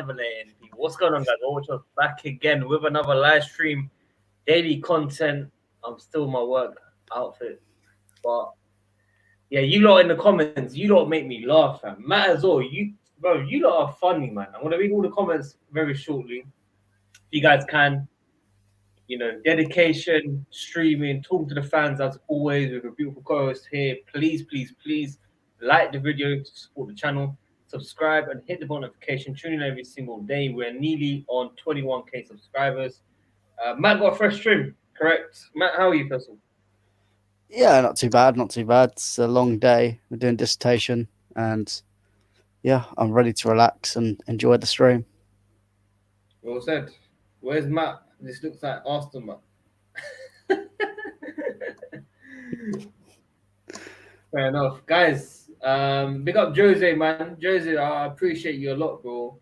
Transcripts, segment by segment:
never letting people. What's going on, guys? WorldWideChels back again with another live stream, daily content. I'm still in my work outfit, but yeah, you lot in the comments, you lot make me laugh, fam. Matt as well, you lot are funny, man. I'm gonna read all the comments very shortly. If you guys can, dedication, streaming, talking to the fans as always with a beautiful co-host here. Please, please, please like the video to support the channel, subscribe and hit the bell notification. Tune in every single day. We're nearly on 21k subscribers. Matt got a fresh trim, correct? Matt, how are you, person? Yeah, not too bad, not too bad. It's a long day. We're doing dissertation, and yeah, I'm ready to relax and enjoy the stream. Well said. Where's Matt? This looks like Arsenal, Matt. Fair enough, guys. Big up Jose, man. Jose, I appreciate you a lot, bro.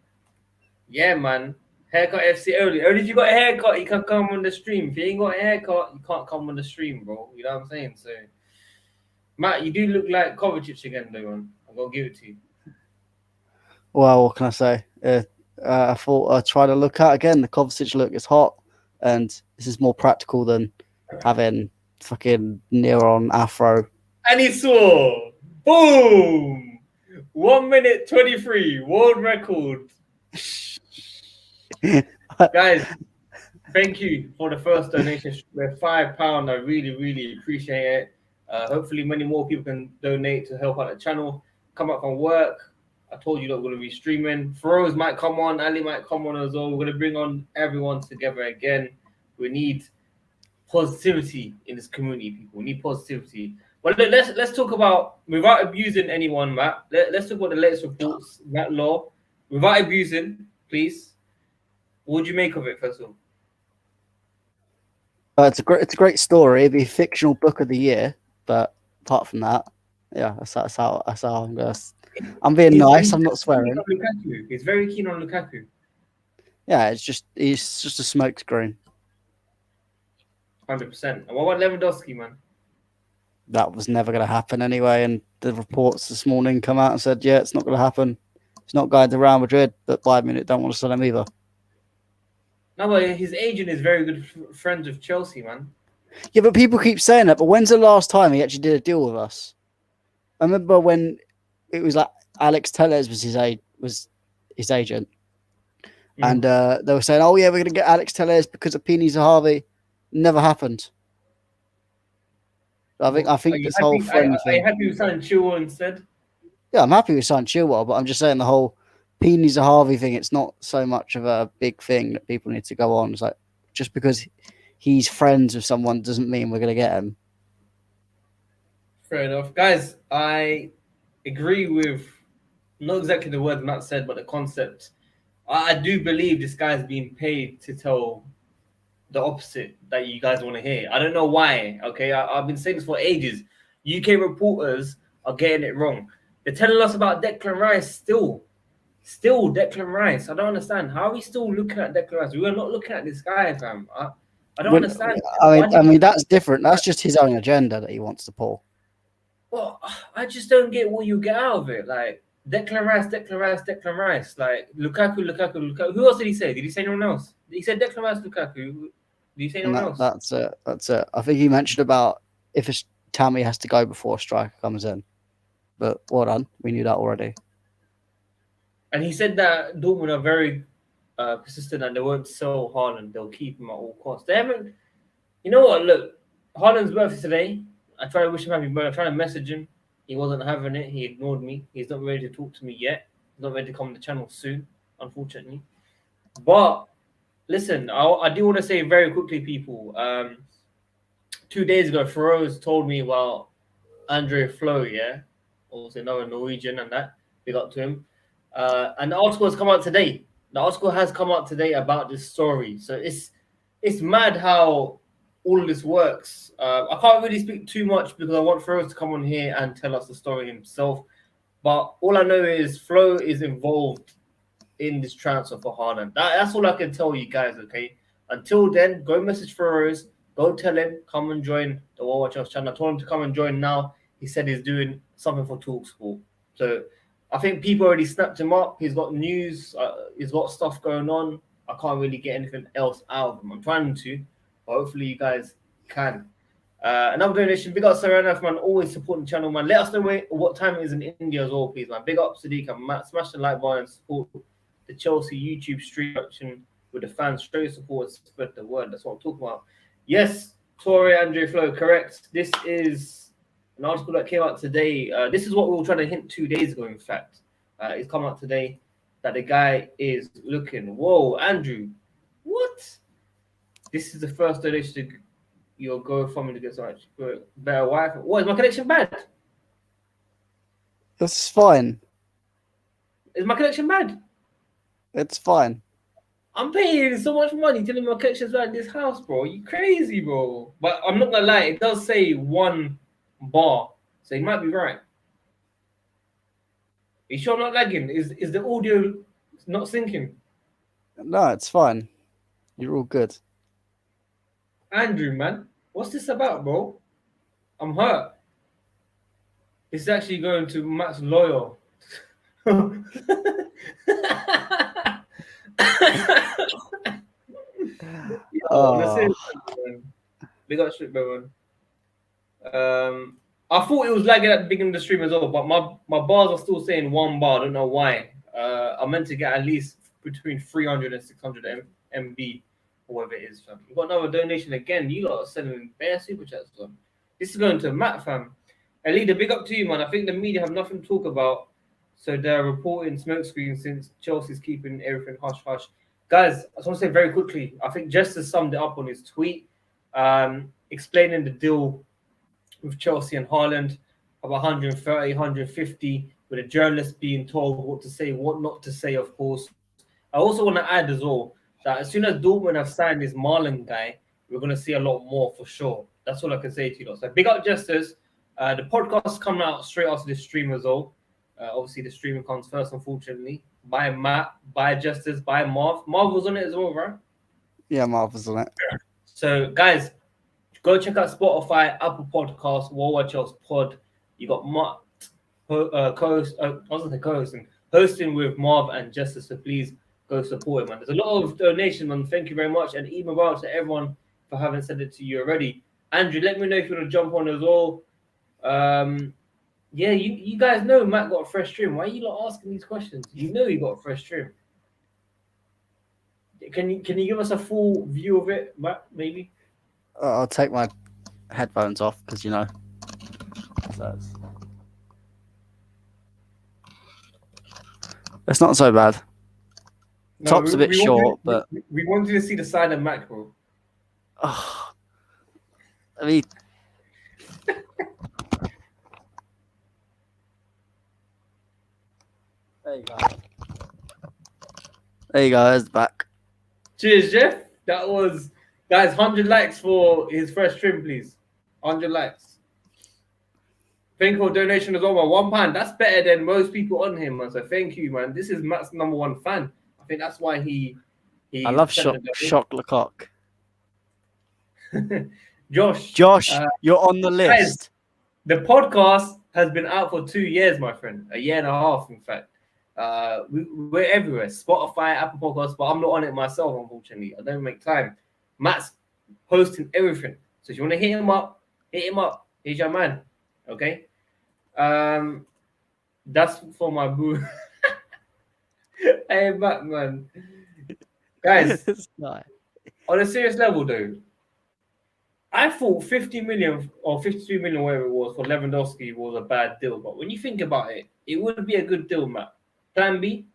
Yeah, man. Haircut FC early. Early, if you got a haircut, you can come on the stream. If you ain't got a haircut, you can't come on the stream, bro. You know what I'm saying? So, Matt, you do look like Kovacic again, though, man. I'm gonna give it to you. Well, what can I say? I thought I'd try to look at again. The Kovacic look is hot, and this is more practical than having fucking near-on afro. And he saw, boom, 1 minute 23, world record. Guys, thank you for the first donation. We're £5. I really, really appreciate it. Hopefully, many more people can donate to help out the channel. Come up from work. I told you that we're going to be streaming. Feroz might come on. Ali might come on as well. We're going to bring on everyone together again. We need positivity in this community, people. We need positivity. But let's talk about, without abusing anyone, Matt. Let's talk about the latest reports, Matt Law. Without abusing, please. What would you make of it, first of all? It's a great story. It'd be a fictional book of the year, but apart from that, yeah, that's how I'm going. I'm being nice. I'm not swearing. He's very keen on Lukaku. Yeah, he's just a smokescreen. 100%. And what about Lewandowski, man? That was never going to happen anyway. And the reports this morning come out and said, yeah, it's not going to happen. He's not going to Real Madrid, but Bayern Munich don't want to sell him either. No, but his agent is very good friends with Chelsea, man. Yeah, but people keep saying that. But when's the last time he actually did a deal with us? I remember when it was like Alex Telles was his agent. And they were saying, oh, yeah, we're going to get Alex Telles because of Pini Zahavi. Never happened. I think this whole friend thing. Are you happy with signing Chilwell instead? Yeah, I'm happy with signing Chilwell, but I'm just saying the whole Pini Zahavi thing, it's not so much of a big thing that people need to go on. It's like, just because he's friends with someone doesn't mean we're going to get him. Fair enough. Guys, I agree with not exactly the words Matt said, but the concept. I do believe this guy's being paid to tell the opposite that you guys want to hear. I don't know why, okay? I've been saying this for ages. UK reporters are getting it wrong. They're telling us about Declan Rice still Declan Rice. I don't understand. How are we still looking at Declan Rice? We are not looking at this guy, fam. I don't understand. I mean, that's different. That's just his own agenda that he wants to pull. Well, I just don't get what you get out of it. Like, Declan Rice. Like, Lukaku. Who else did he say? Did he say anyone else? He said Declan Rice, Lukaku. Did he say anyone else? That's it. I think he mentioned about if Tammy has to go before a striker comes in. But well done. We knew that already. And he said that Dortmund are very persistent and they won't sell Haaland. They'll keep him at all costs. They haven't. You know what? Look, Haaland's birthday today. I tried to wish him happy birthday. I tried to message him. He wasn't having it. He ignored me. He's not ready to talk to me yet. He's not ready to come on the channel soon, unfortunately. But listen, I do want to say very quickly, people. 2 days ago, Feroz told me about Andre Flo, yeah? Also another Norwegian and that. Big up to him. And the article has come out today. The article has come out today about this story. So it's mad how all of this works. I can't really speak too much because I want Feroz to come on here and tell us the story himself. But all I know is Flo is involved in this transfer for Haaland. That's all I can tell you guys, okay? Until then, go message Feroz. Go tell him, come and join the WorldWideChels channel. I told him to come and join now. He said he's doing something for TalkSport. So I think people already snapped him up. He's got news. He's got stuff going on. I can't really get anything else out of him. I'm trying to, but hopefully you guys can. Another donation. Big up Sarana, man. Always supporting the channel, man. Let us know what time it is in India as well, please, man. Big up Sadiq and Matt. Smash the like button and support the Chelsea YouTube stream action with the fans. Show your support, spread the word. That's what I'm talking about. Yes, Torre Andre Flo, correct. This is an article that came out today. This is what we were trying to hint 2 days ago, in fact. It's come out today that the guy is looking. Whoa, Andrew, what? This is the first donation to your GoFundMe to get so much better wife. What, is my connection bad? It's fine. Is my connection bad? It's fine. I'm paying so much money telling me my connection's bad in this house, bro. You crazy, bro. But I'm not gonna lie, it does say 1 bar, so you might be right. Are you sure I'm not lagging? Is the audio not syncing? No, it's fine. You're all good. Andrew, man, what's this about, bro? I'm hurt. It's actually going to Matt's lawyer. Big up shit, bro. I thought it was lagging at the beginning of the stream as well, but my bars are still saying 1 bar. I don't know why. I meant to get at least between 300 and 600 MB, or whatever it is, fam. We've got another donation again. You lot are sending bare super chats, fam. This is going to Matt, fam. Alida, big up to you, man. I think the media have nothing to talk about, so they're reporting smokescreen since Chelsea's keeping everything hush hush. Guys, I just want to say very quickly, I think Jester summed it up on his tweet, explaining the deal with Chelsea and Haaland of 130, 150, with a journalist being told what to say, what not to say, of course. I also want to add as well that as soon as Dortmund have signed this Marlon guy, we're going to see a lot more for sure. That's all I can say to you. So big up Jesters. The podcast is coming out straight after this stream as well. Obviously, the streaming comes first, unfortunately. By Matt, by Justice, by Marv. Marv was on it as well, right? Yeah, Marv was on it. So, guys, go check out Spotify, Apple Podcasts, WorldWideChels Pod. You got Matt hosting with Marv and Justice. So please go support him, man. There's a lot of donations, man. Thank you very much, and even out to everyone for having sent it to you already. Andrew, let me know if you want to jump on as well. Yeah, you guys know Matt got a fresh trim. Why are you not asking these questions? You know you got a fresh trim. Can you give us a full view of it, Matt? Maybe. I'll take my headphones off because you know. It's not so bad. No, Top's a bit short, but we wanted to see the side of Mac, bro. Oh, I mean. There you go. There you go. It's back. Cheers, Jeff. That was, guys, 100 likes for his fresh trim, please. 100 likes. Thank you for donation as well, man. £1. That's better than most people on him, man. So thank you, man. This is Matt's #1 fan. I think that's why he I love Shock Lecoq. Josh, you're on the list. Guys, the podcast has been out for 2 years, my friend. 1.5 years, in fact. We're everywhere. Spotify, Apple Podcasts, but I'm not on it myself, unfortunately. I don't make time. Matt's hosting everything. So if you want to hit him up. He's your man. Okay? That's for my boo. Hey, Matt, man. Guys, on a serious level, though, I thought 50 million or 52 million, whatever it was, for Lewandowski was a bad deal. But when you think about it, it would be a good deal, Matt. Plan B?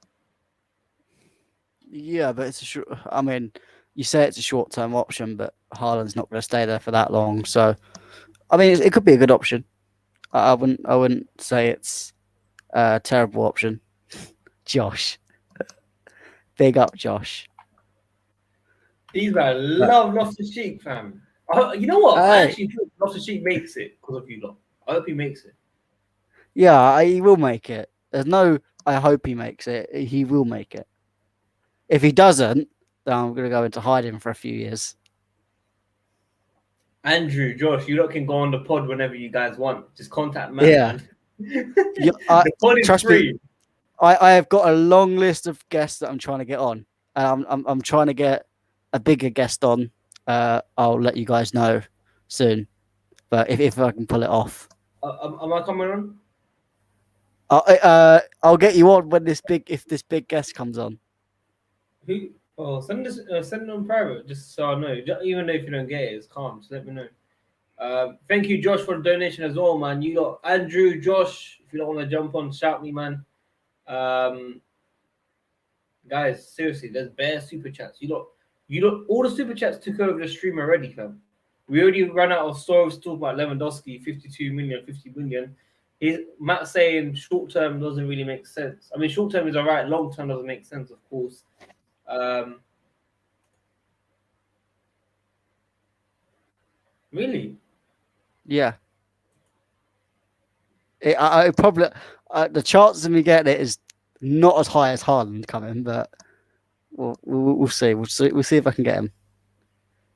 Yeah, but it's a short. I mean, you say it's a short-term option, but Haaland's not going to stay there for that long. So, I mean, it could be a good option. I wouldn't say it's a terrible option. Josh, big up, Josh. These man love Loftus-Cheek, fam. You know what? I actually think Loftus-Cheek makes it because of you lot. I hope he makes it. Yeah, he will make it. There's no. I hope he makes it. He will make it. If he doesn't, then I'm going to go into hiding for a few years. Andrew, Josh, you lot can go on the pod whenever you guys want. Just contact Matt. Yeah. The pod is free. I have got a long list of guests that I'm trying to get on. I'm trying to get a bigger guest on. I'll let you guys know soon. But if I can pull it off, Am I coming on? I'll get you on when this big guest comes on. Who? Oh, send it on private just so I know. Even if you don't get it, it's calm. Just let me know. Thank you, Josh, for the donation as well, man. You got Andrew, Josh. If you don't want to jump on, shout me, man. Um, guys, seriously, there's bare super chats. All the super chats took over the stream already, fam. We already ran out of stories to talk about Lewandowski, 52 million, 50 million. Matt saying short term doesn't really make sense. I mean, short term is all right, long term doesn't make sense, of course. Really? Yeah. I probably the chances of me getting it is not as high as Haaland coming, but we'll see. We'll see if I can get him.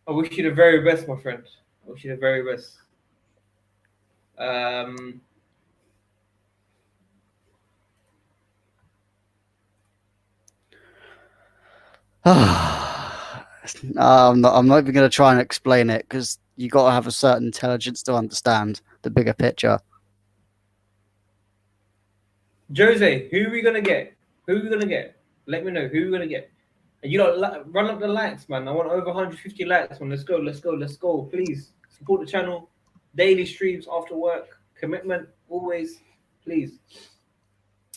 I wish you the very best, my friend. I wish you the very best. I'm not even going to try and explain it because you got to have a certain intelligence to understand the bigger picture. Jose, who are we gonna get? Who are we gonna get? Let me know who we're gonna get. And you don't run up the likes, man. I want over 150 likes, man. Let's go. Please support the channel. Daily streams after work. Commitment always. Please.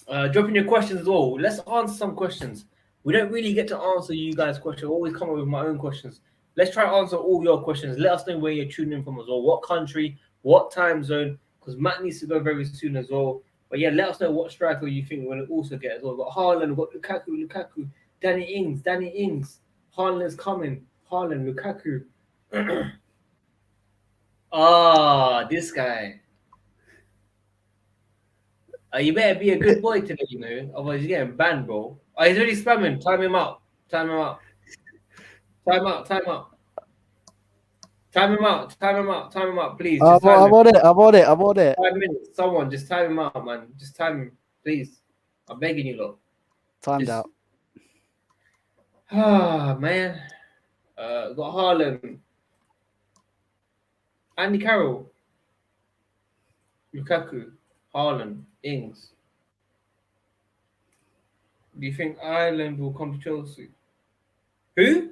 Drop in your questions as well. Let's answer some questions. We don't really get to answer you guys' questions. I always come up with my own questions. Let's try to answer all your questions. Let us know where you're tuning in from as well. What country, what time zone, because Matt needs to go very soon as well. But yeah, let us know what striker you think we're going to also get as well. We've got Haaland, we've got Lukaku, Danny Ings. Haaland is coming. Haaland, Lukaku. This guy. You better be a good boy today, you know. Otherwise, you're getting banned, bro. Oh, he's already spamming. Time him out. Time him out. Please. Just time I'm him. on it. 5 minutes. Someone, just time him out, man. Just time him, please. I'm begging you, lot. Timed out. Man. Got Haaland. Andy Carroll. Lukaku. Haaland. Ings. Do you think Ireland will come to Chelsea? Who?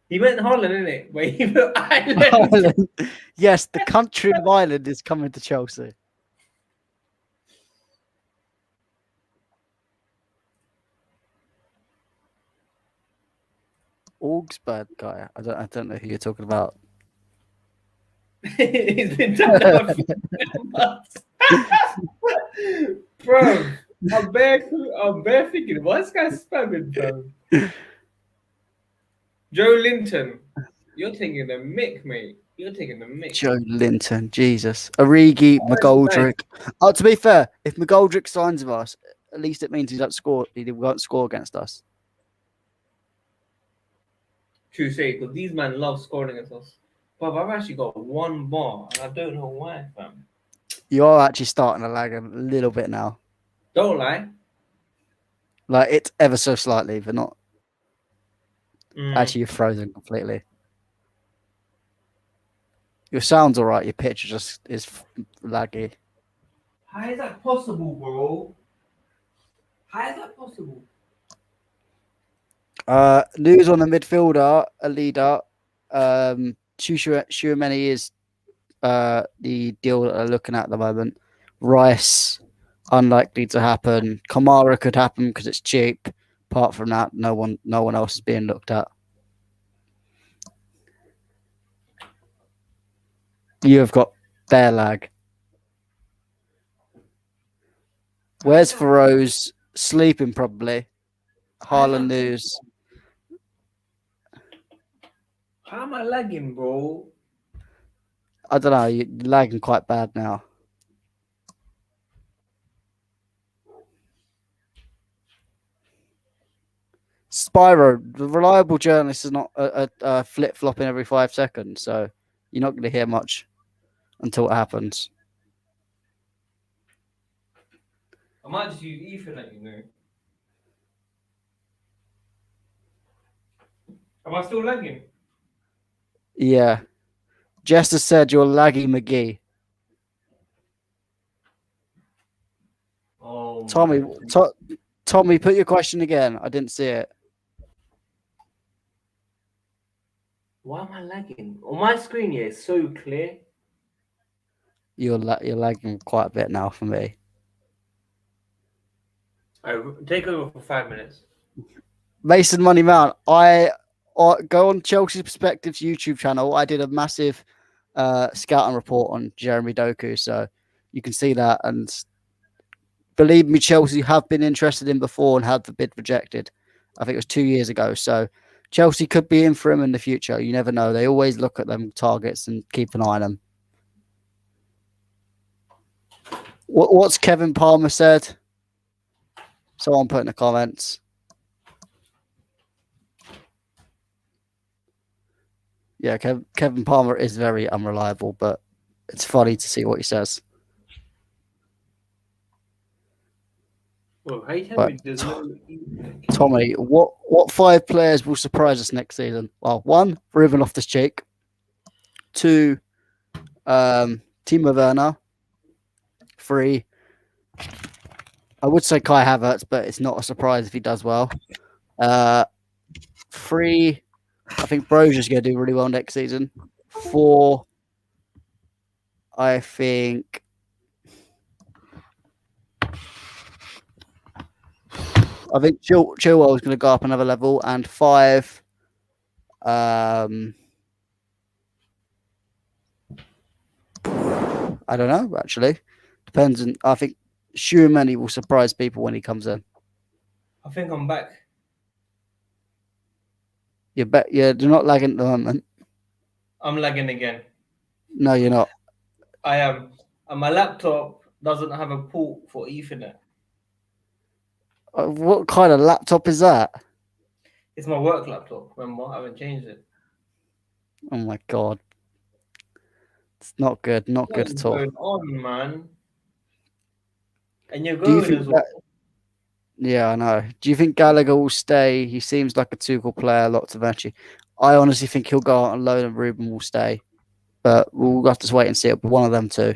He meant Holland, isn't it? But he put Ireland. Yes, the country of Ireland is coming to Chelsea. Augsburg guy. I don't know who you're talking about. He's been done now a few months. Bro, I'm bare thinking, what's this guy spamming, bro? Joe Linton, you're taking the mick, mate. You're taking the mick. Joe Linton, Jesus. Origi, McGoldrick. Nice. To be fair, if McGoldrick signs with us, at least it means he won't score against us. True say, because these men love scoring against us. But I've actually got one bar, and I don't know why, fam. You are actually starting to lag a little bit now. Don't lie. Like, it's ever so slightly, but not. Actually, you're frozen completely. Your sound's all right. Your pitch just is laggy. How is that possible, bro? How is that possible? News on the midfielder, a leader. Tchouaméni is the deal that they're looking at the moment. Rice, unlikely to happen. Kamara could happen because it's cheap. Apart from that, no one else is being looked at. You have got bare lag. Where's Feroz? Sleeping probably. Haaland news. How am I lagging, bro? I don't know. You're lagging quite bad now. Spyro, the reliable journalist, is not flip-flopping every 5 seconds, so you're not going to hear much until it happens. I might just use Ethernet, you know. Am I still lagging? Yeah. Jester said you're laggy McGee. Oh Tommy, my. Tommy, put your question again. I didn't see it. Why am I lagging? On my screen, yeah, it's so clear. You're lagging quite a bit now for me. Alright, take over for 5 minutes. Mason Money Mount. I go on Chelsea Perspectives YouTube channel. I did a massive scouting report on Jeremy Doku, so you can see that. And believe me, Chelsea have been interested in before and had the bid rejected. I think it was 2 years ago. So Chelsea could be in for him in the future. You never know. They always look at them targets and keep an eye on them. What's Kevin Palmer said? Someone put in the comments. Yeah, Kevin Palmer is very unreliable, but it's funny to see what he says. Well, how you tell But me there's no Ethernet? Tommy, what 5 players will surprise us next season? Well, 1, Ruben Loftus-Cheek. 2, Timo Werner. 3, I would say Kai Havertz, but it's not a surprise if he does well. 3, I think Brozier's going to do really well next season. 4, I think Chilwell is going to go up another level. And 5, I don't know, actually. Depends. I think Schumann will surprise people when he comes in. I think I'm back. You're not lagging at the moment. I'm lagging again. No, you're not. I am. And my laptop doesn't have a port for Ethernet. What kind of laptop is that? It's my work laptop. Remember, I haven't changed it. Oh my god. It's not good. Not good What's at all. going on, man? And you're going as well. Yeah, I know. Do you think Gallagher will stay? He seems like a Tuchel player, lots of energy. I honestly think he'll go out on loan and Ruben will stay. But we'll have to wait and see. It'll be one of them two.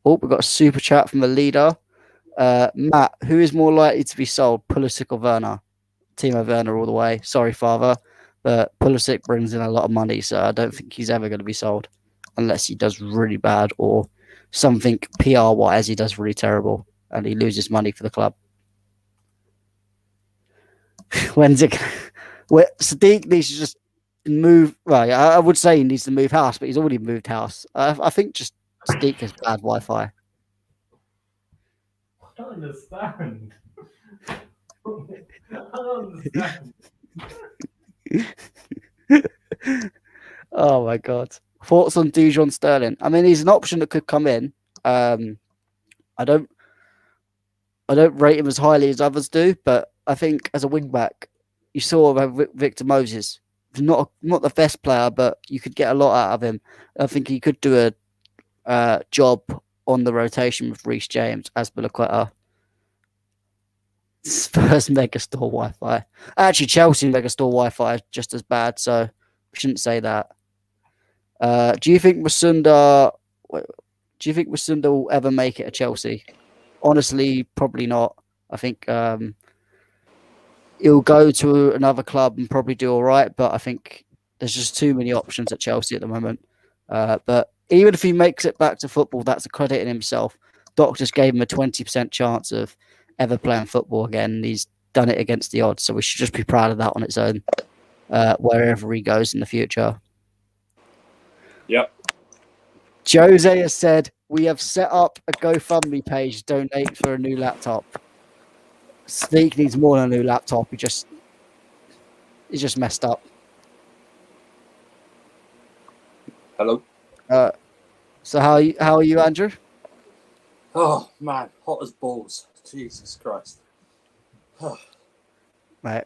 Oh, we've got a super chat from the leader. Matt, who is more likely to be sold, Pulisic or Werner? Timo Werner all the way. Sorry, father. But Pulisic brings in a lot of money, so I don't think he's ever going to be sold. Unless he does really bad or something PR-wise he does really terrible and he loses money for the club. When's it? Sadiq needs to just move. Well, I would say he needs to move house, but he's already moved house. I think just Sadiq has bad Wi-Fi. I don't understand. I don't understand. Oh my god! Thoughts on Dijon Sterling? I mean, he's an option that could come in. I don't rate him as highly as others do, but I think as a wing back, you saw Victor Moses. He's not the best player, but you could get a lot out of him. I think he could do a job on the rotation with Reece James, Azpilicueta. Spurs Megastore Wi-Fi. Actually, Chelsea Megastore Wi-Fi is just as bad, so we shouldn't say that. Do you think Masunda will ever make it at Chelsea? Honestly, probably not. I think he'll go to another club and probably do all right, but I think there's just too many options at Chelsea at the moment. But even if he makes it back to football, that's a credit in himself. Doctors gave him a 20% chance of ever playing football again, and he's done it against the odds. So we should just be proud of that on its own, wherever he goes in the future. Yep. Jose has said, we have set up a GoFundMe page, donate for a new laptop. Sneak needs more than a new laptop. He's just messed up. Hello. So how are you, Andrew? Oh man, hot as balls. Jesus Christ. Mate,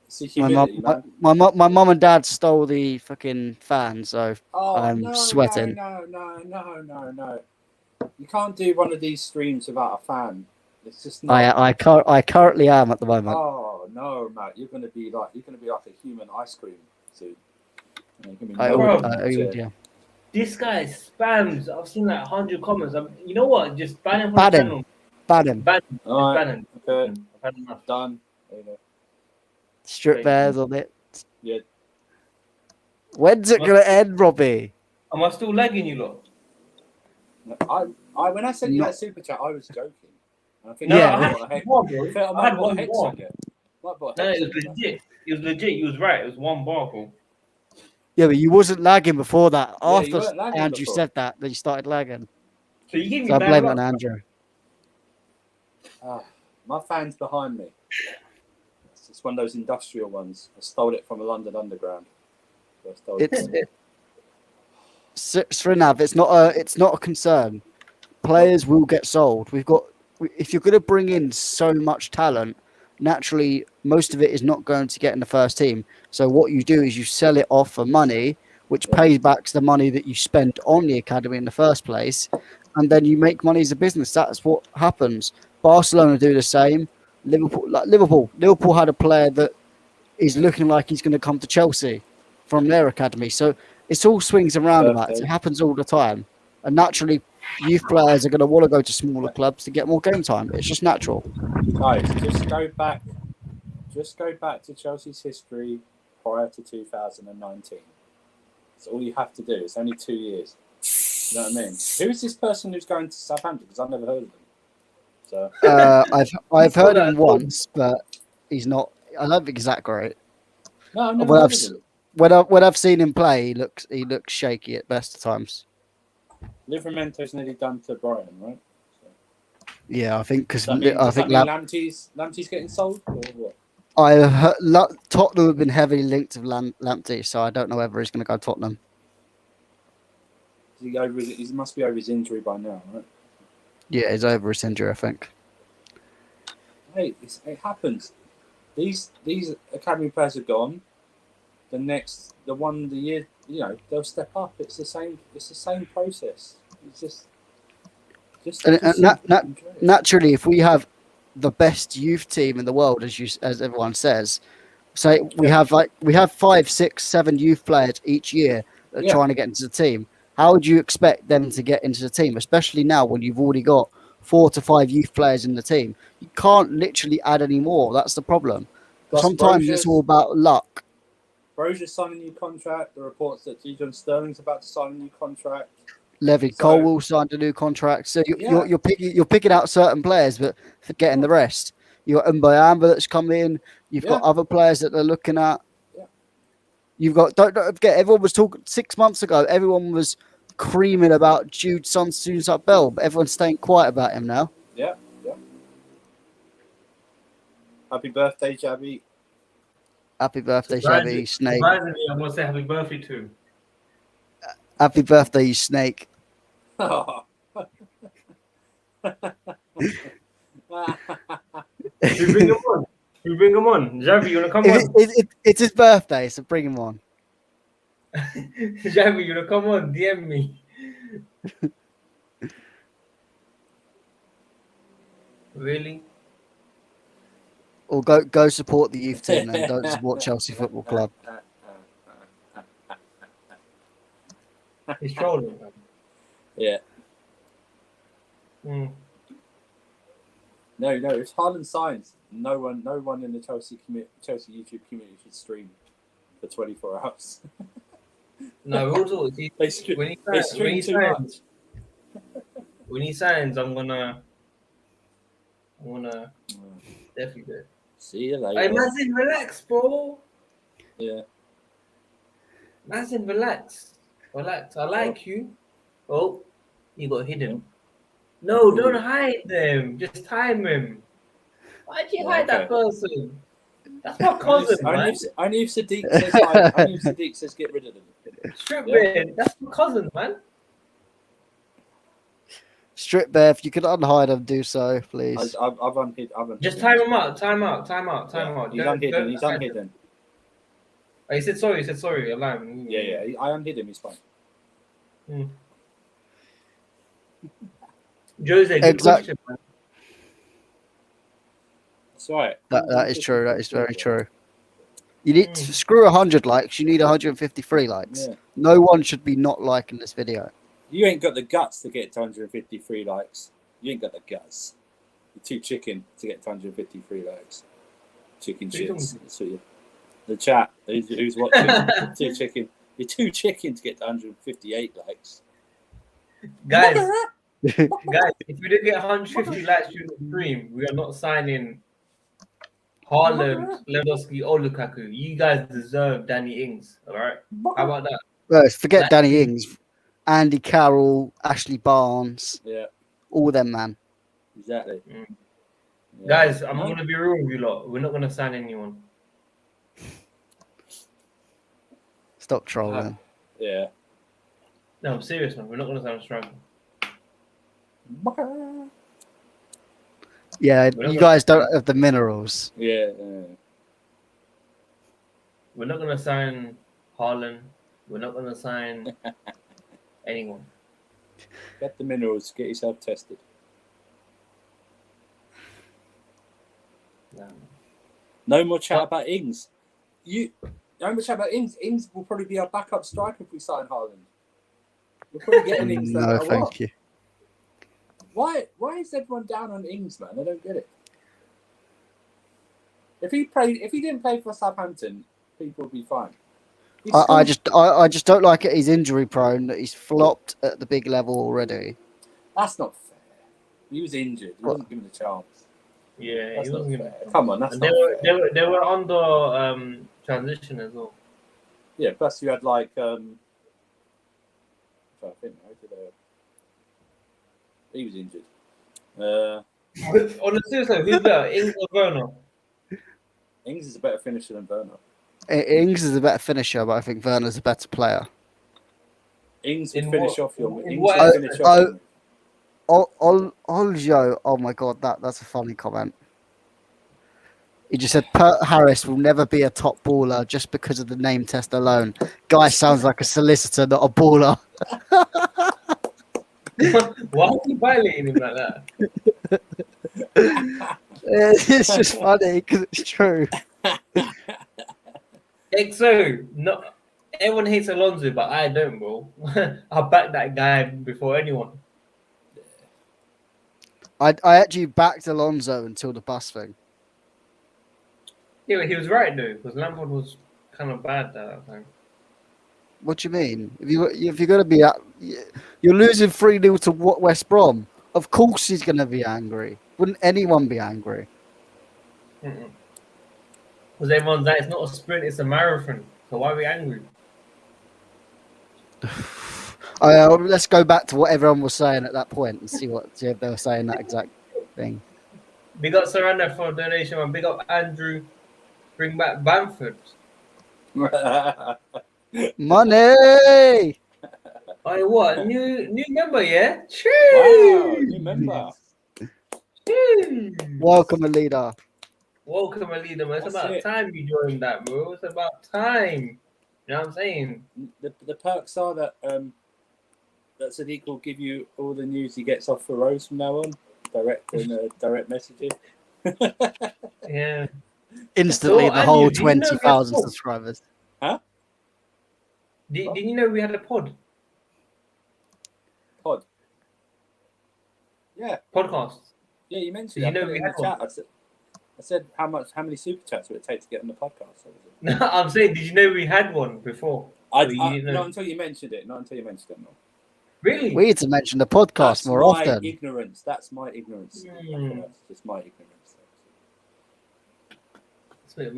It's the humidity, man. my mum and dad stole the fucking fan, so Oh, I'm no, sweating. No. You can't do one of these streams without a fan. It's just not. I currently am at the moment. Oh no, Matt! You're gonna be like a human ice cream soon. Yeah. This guy spams. I've seen like 100 comments. You know what? Just ban him from Ban the him. channel. Ban him. Ban him. All right. Ban him. Okay. I've had enough. Done. There you go. Strip bears on it. Yeah. When's it gonna end, Robbie? Am I still lagging you lot? When I sent you that super chat, I was joking. I think Yeah. I had one, bro. I had one bar. No, it was legit. It was legit. You was right. It was one bar, bro. Yeah, but you wasn't lagging before that. Yeah, you After weren't lagging Andrew before. said that, then you started lagging. So you gave me So I bad blame it luck. on Andrew. My fan's behind me. It's one of those industrial ones. I stole it from a London Underground. So I stole it. Srinav, it's not a concern. Players will get sold. If you're going to bring in so much talent, naturally most of it is not going to get in the first team. So what you do is you sell it off for money, which pays back the money that you spent on the academy in the first place, and then you make money as a business. That's what happens. Barcelona do the same. Liverpool had a player that is looking like he's going to come to Chelsea from their academy. So it's all swings and roundabouts. It happens all the time. And naturally, youth players are going to want to go to smaller clubs to get more game time. It's just natural. Guys, just go back to Chelsea's history prior to 2019. That's all you have to do. It's only 2 years. You know what I mean? Who is this person who's going to Southampton? Because I've never heard of them. So I've heard him once, but he's not. I don't think he's that great. no, I've never heard of him. When I've seen him play, he looks shaky at best of times. Livermento's nearly done to Brighton, right? So, Yeah, I think because I think Lamptey's getting sold or what? I heard Tottenham have been heavily linked to Lamptey, so I don't know whether he's going to go to Tottenham. He must be over his injury by now, right? Yeah, he's over his injury, I think. Hey, it happens. These academy players are gone. The year, they'll step up. It's the same process. It's naturally, if we have the best youth team in the world, as everyone says, say we have 5, 6, 7 youth players each year that are trying to get into the team. How would you expect them to get into the team, especially now when you've already got 4 to 5 youth players in the team? You can't literally add any more. That's the problem. Plus sometimes it's all about luck. Brosier's signing a new contract. The reports that John Sterling's about to sign a new contract. Levy Colwell signed a new contract. So you're picking out certain players, but forgetting the rest. You've got Mbayamba that's come in. You've got other players that they're looking at. Yeah. You've got don't forget. Everyone was talking 6 months ago. Everyone was creaming about Jude Soon up Bell, but everyone's staying quiet about him now. Yeah. Happy birthday, Jabby. Happy birthday, Shabby Snake. Surprisingly, I'm going to say happy birthday to him. Happy birthday, you snake. Oh. We bring him on. Javi, you want to come on? It's his birthday, so bring him on. Javi, you want to come on? DM me. Really? Or go support the youth team then. Don't support Chelsea Football Club. He's trolling. Yeah. Mm. No. If Haaland signs, no one in the Chelsea YouTube community should stream for 24 hours. No, also when he signs, I'm gonna definitely do it. See you later. Hey, Mazin, relax, bro. Yeah. Mazin, relax. I like you. Oh, you got hidden. No, don't hide them. Just time him. Why'd you hide that person? That's my cousin, man. Only if Sadiq says hide. Only if Sadiq says get rid of them. Strip man. That's my cousin, man. Strip Bear, if you could unhide him, do so, please. I've unhid. Just time him out. Time out. He's unhidden. He's unhidden. Oh, he said sorry. Alarm. Yeah. I unhid him. He's fine. Jose, good question, man. That's right. That is true. That is very true. You need to screw 100 likes. You need 153 likes. Yeah. No one should be not liking this video. You ain't got the guts to get to 153 likes. You ain't got the guts. You're too chicken to get to 153 likes. Chicken shits. That's what the chat. Who's watching? Too chicken. You're too chicken to get to 158 likes. Guys, if we didn't get 150 likes during the stream, we are not signing Haaland, Lewandowski, or Lukaku. You guys deserve Danny Ings, all right? How about that? Well, forget Danny Ings, Andy Carroll, Ashley Barnes. Yeah. All them, man. Exactly. Yeah. Guys, I'm going to be real with you lot. We're not going to sign anyone. Stop trolling. Yeah. No, I'm serious, man. We're not going to sign a striker. Yeah, you guys don't have the minerals. Yeah. We're not going to sign Haaland. We're not going to sign anyone. Get the minerals. Get yourself tested. No more chat about Ings. No more chat about Ings. Ings will probably be our backup striker if we sign Haaland. We'll probably get an Ings. No, thank you. Why is everyone down on Ings, man? I don't get it. If he didn't play for Southampton, people would be fine. I just don't like it. He's injury prone. He's flopped at the big level already. That's not fair. He was injured. He wasn't given a chance. Yeah, That's he not wasn't fair. given. Come on, that's And not fair. they were under transition as well. Yeah, plus you had like he was injured. On the serious note, who's better, Ings or Werner? Ings is a better finisher than Werner. Ings is a better finisher, but I think Werner's a better player. Ings would In finish what- off your. in Ings what would finish off your move. Oljo, oh my god, that's a funny comment. He just said Pert Harris will never be a top baller just because of the name test alone. Guy sounds like a solicitor, not a baller. Why are you violating him like that? It's just funny because it's true. XO, no, everyone hates Alonso, but I don't, bro. I'll back that guy before anyone. I actually backed Alonso until the bus thing. Yeah, but he was right though, because Lampard was kind of bad at that time. What do you mean? If you're gonna be you're losing 3-0 to West Brom, of course he's gonna be angry. Wouldn't anyone be angry? Because everyone's like, it's not a sprint, it's a marathon. So why are we angry? Let's go back to what everyone was saying at that point and see if they were saying that exact thing. Big up Saranda for a donation, and big up Andrew. Bring back Bamford. Money! Oh, what? New member, yeah? Wow, new member. Welcome, a leader. Welcome, Alida, man. It's That's about it. time you joined that, bro. It's about time. You know what I'm saying? The perks are that that Sadiq will give you all the news he gets off for Rose from now on. Direct messaging. Yeah. Instantly, So, the whole Andrew, do you know 20,000 we have subscribers. Did you know we had a pod? Yeah. Podcast. Yeah, you mentioned Did it. you know I put it we in had the chat. I said how many super chats would it take to get on the podcast? No, I'm saying, did you know we had one before? Not Not until you mentioned it. Not until you mentioned it. No. Really? We need to mention the podcast That's more my often. ignorance. That's my ignorance. That's just my ignorance. We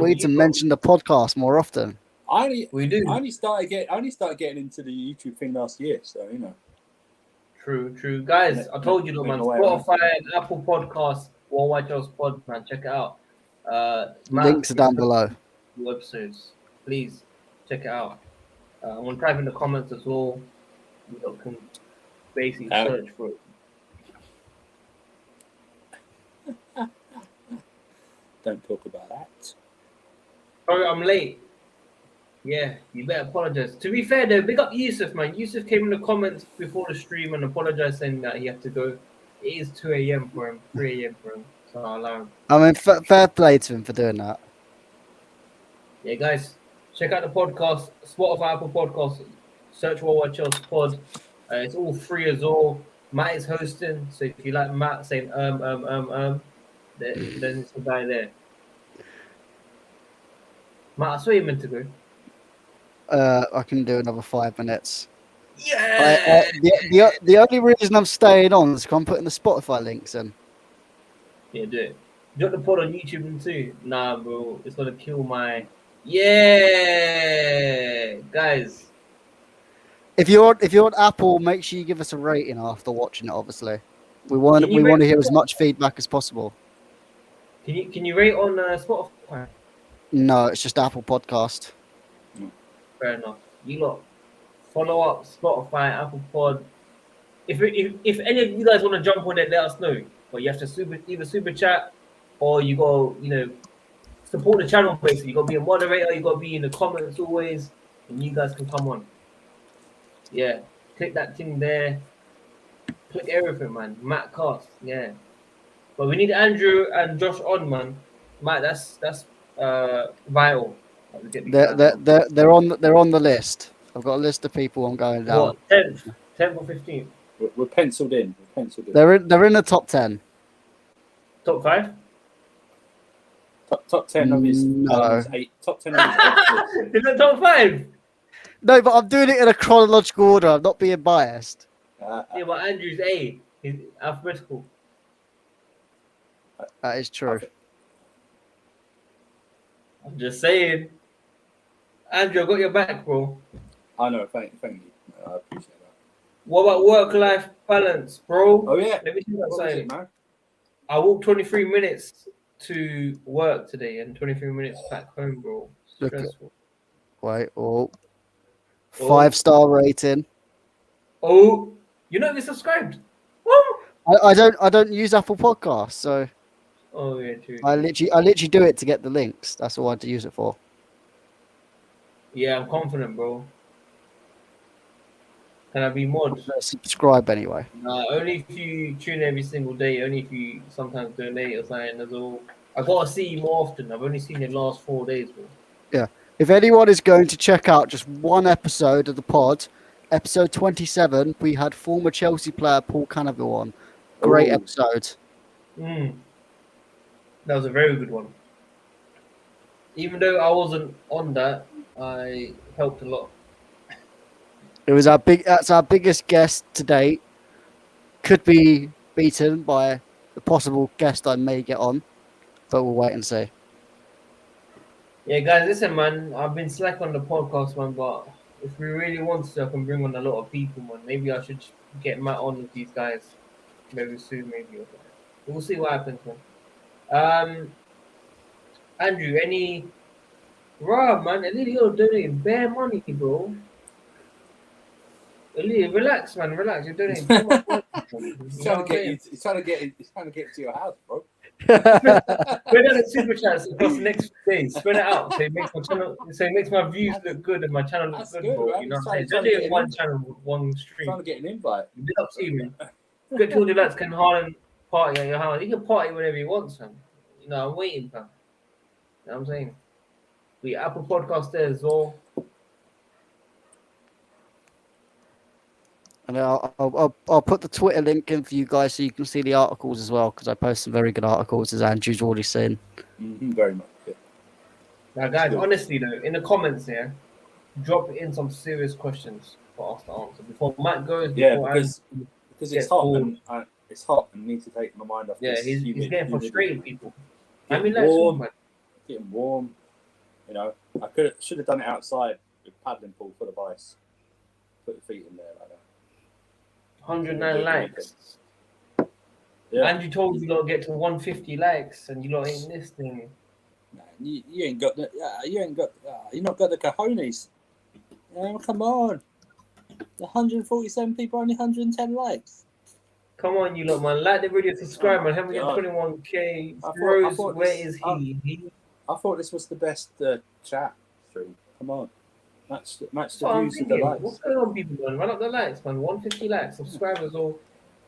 need to mention the podcast more often. We do. I only started getting into the YouTube thing last year, so you know. True. Guys, I told you, man. Spotify and Apple Podcasts, WorldWideChels Pod, man. Check it out. Links are down below. Episodes. Please check it out. I'm going to type in the comments as well. You can basically search for it. Don't talk about that. Sorry, I'm late. Yeah, you better apologize. To be fair though, big up Yusuf, man. Yusuf came in the comments before the stream and apologized saying that he had to go. It is 2 a.m. for him, 3 a.m. for him. So I'll allow him. I mean, fair play to him for doing that. Yeah, guys, check out the podcast, Spotify, Apple Podcasts. Search WorldWideChels Pod. It's all free as all. Matt is hosting, so if you like Matt saying then it's the guy there. Matt, I saw you meant to go. I can do another 5 minutes. Yeah. The only reason I'm staying on is because I'm putting the Spotify links in. Yeah, do it. Drop the pod on YouTube too. Nah, bro, it's gonna kill my. Yeah, guys. If you're on Apple, make sure you give us a rating after watching it. Obviously, we want to hear as much feedback as possible. Can you rate on Spotify? No, it's just Apple Podcast. Fair enough. You lot follow up Spotify, Apple Pod. If any of you guys want to jump on it, let us know. But you have to either super chat or you go, support the channel. Basically, you got to be a moderator. You got to be in the comments always, and you guys can come on. Yeah, click that thing there. Click everything, man. Matt Cast, yeah. But we need Andrew and Josh on, man. Matt, that's vital. They're on the list. I've got a list of people I'm going down. What, 10th or 15th? We're penciled in. They're in the top 10. Top 5? Top 10 of his No. 8. Top 10 of his 8. Is it top 5? No, but I'm doing it in a chronological order. I'm not being biased. Yeah, but Andrew's A. He's alphabetical. That is true. I'm just saying. Andrew, I got your back, bro. I know, thank you. I appreciate that. What about work-life balance, bro? Oh, yeah. Let me see what What I'm was saying. it, man? I walked 23 minutes to work today and 23 minutes back home, bro. Stressful. Wait, 5-star rating. Oh, you're not even subscribed. Woo! I don't use Apple Podcasts, so Oh yeah, true. I literally do it to get the links. That's all I had to use it for. Yeah, I'm confident, bro. Can I be mod? Subscribe anyway. Only if you tune every single day. Only if you sometimes donate or something. That's all. I gotta see you more often. I've only seen you the last 4 days, bro. Yeah. If anyone is going to check out just one episode of the pod, episode 27, we had former Chelsea player Paul Canaville on. Great episode. That was a very good one. Even though I wasn't on that, I helped a lot. That's our biggest guest to date. Could be beaten by the possible guest I may get on, but we'll wait and see. Yeah, guys, listen, man. I've been slack on the podcast, man, but if we really want to, I can bring on a lot of people, man. Maybe I should get Matt on with these guys. Maybe soon, maybe. We'll see what happens, man. Andrew, any... Rob, man, you're donating bare money, bro. Relax, man, relax. You're donating too much money. He's trying to get to your house, bro. Spread out the super chats across the next few days. Spread it out so it makes my channel, so it makes my views look good and my channel look good, bro. Man. You know what I'm saying? Don't do it one channel with one stream. Trying to get an invite. It's up to you, man. Good till the lads can Haaland party at your house. He can party whenever he wants, man. You know, I'm waiting, fam. You know what I'm saying? We Apple Podcast there as well. And I'll put the Twitter link in for you guys so you can see the articles as well, because I post some very good articles, as Andrew's already seen. Very much. Yeah. Now, guys, honestly though, in the comments here, drop in some serious questions for us to answer before Matt goes. Yeah, because it's hot and it's hot and need to take my mind off. Yeah, this he's getting frustrated, people. I mean, getting warm. You know, I should have done it outside with paddling pool full of ice. Put your feet in there like that. 109 likes. Yeah. And you told you lot get to 150 likes, and you lot ain't listening. Nah, you ain't got the. You not got the cojones. Come on. The 147 people, only 110 likes. Come on, you lot, man. Like the video, subscribe, man. Haven't we got 21k? Rose, where is he? I thought this was the best chat stream. Come on. Match the So I'm views of the thinking, likes. what's going on, people? Man, run up the likes, man. 150 likes, subscribers, or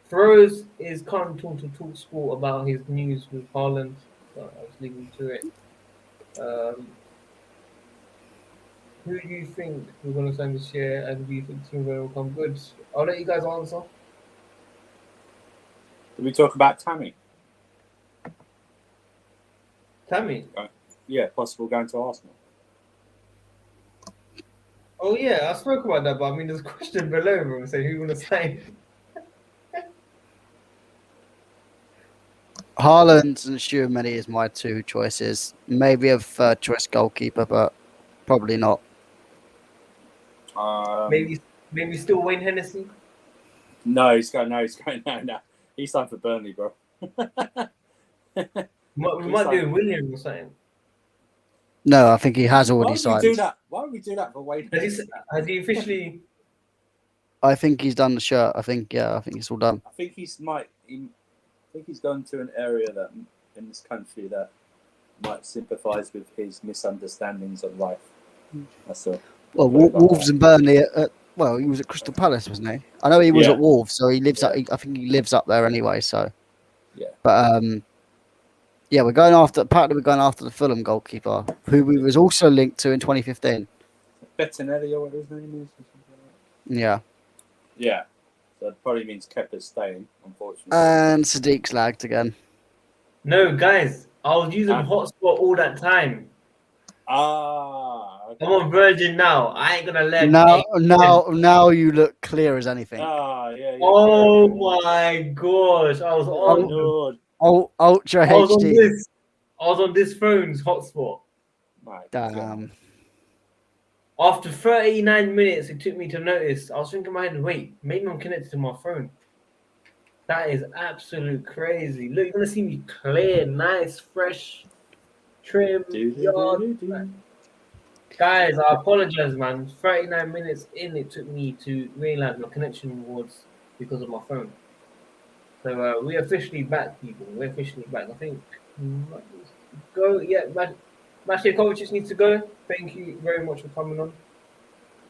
Feroz is currently talking to Talk Sport about his news with Haaland. So I was leaving to it. Who do you think we're going to sign this year, and do you think the team will come good? I'll let you guys answer. Did we talk about Tammy? Tammy. Yeah, possible going to Arsenal. Oh yeah, I spoke about that, but I mean, there's a question below him saying who you want to sign. Haaland and Schumann is my two choices. Maybe a third choice goalkeeper, but probably not. Maybe still Wayne Hennessy. No, he's going. No. He's signed for Burnley, bro. We might do William or something. No, I think he has already signed. Why would we do that? Why would we do that for Wayne? Has he officially? I think he's done the shirt. I think it's all done. I think he's gone to an area that in this country that might sympathise with his misunderstandings of life. That's all. Well, Wolves and Burnley. Well, he was at Crystal Palace, wasn't he? I know he was at Wolves, so he lives. I think he lives up there anyway. So. Yeah. But yeah, we're going after. Apparently, we're going after the Fulham goalkeeper, who we was also linked to in 2015. Bettinelli or whatever his name is. Yeah. Yeah. So that probably means Kepa's staying, unfortunately. And Sadiq's lagged again. No, guys, I was using hotspot all that time. Okay. I'm on Virgin now. I ain't gonna let. Now you look clear as anything. Yeah. Oh my gosh! I was on. Ultra HD. I was on this phone's hotspot. Damn. After 39 minutes, it took me to notice. I was thinking in my head, wait, maybe I'm connected to my phone. That is absolute crazy. Look, you're gonna see me clear, nice, fresh, trim, yard. Guys, I apologize, man. 39 minutes in, it took me to realize my connection was because of my phone. So we're officially back, people. We're officially back. I think go. Yeah, Matthew Kovacic needs to go. Thank you very much for coming on.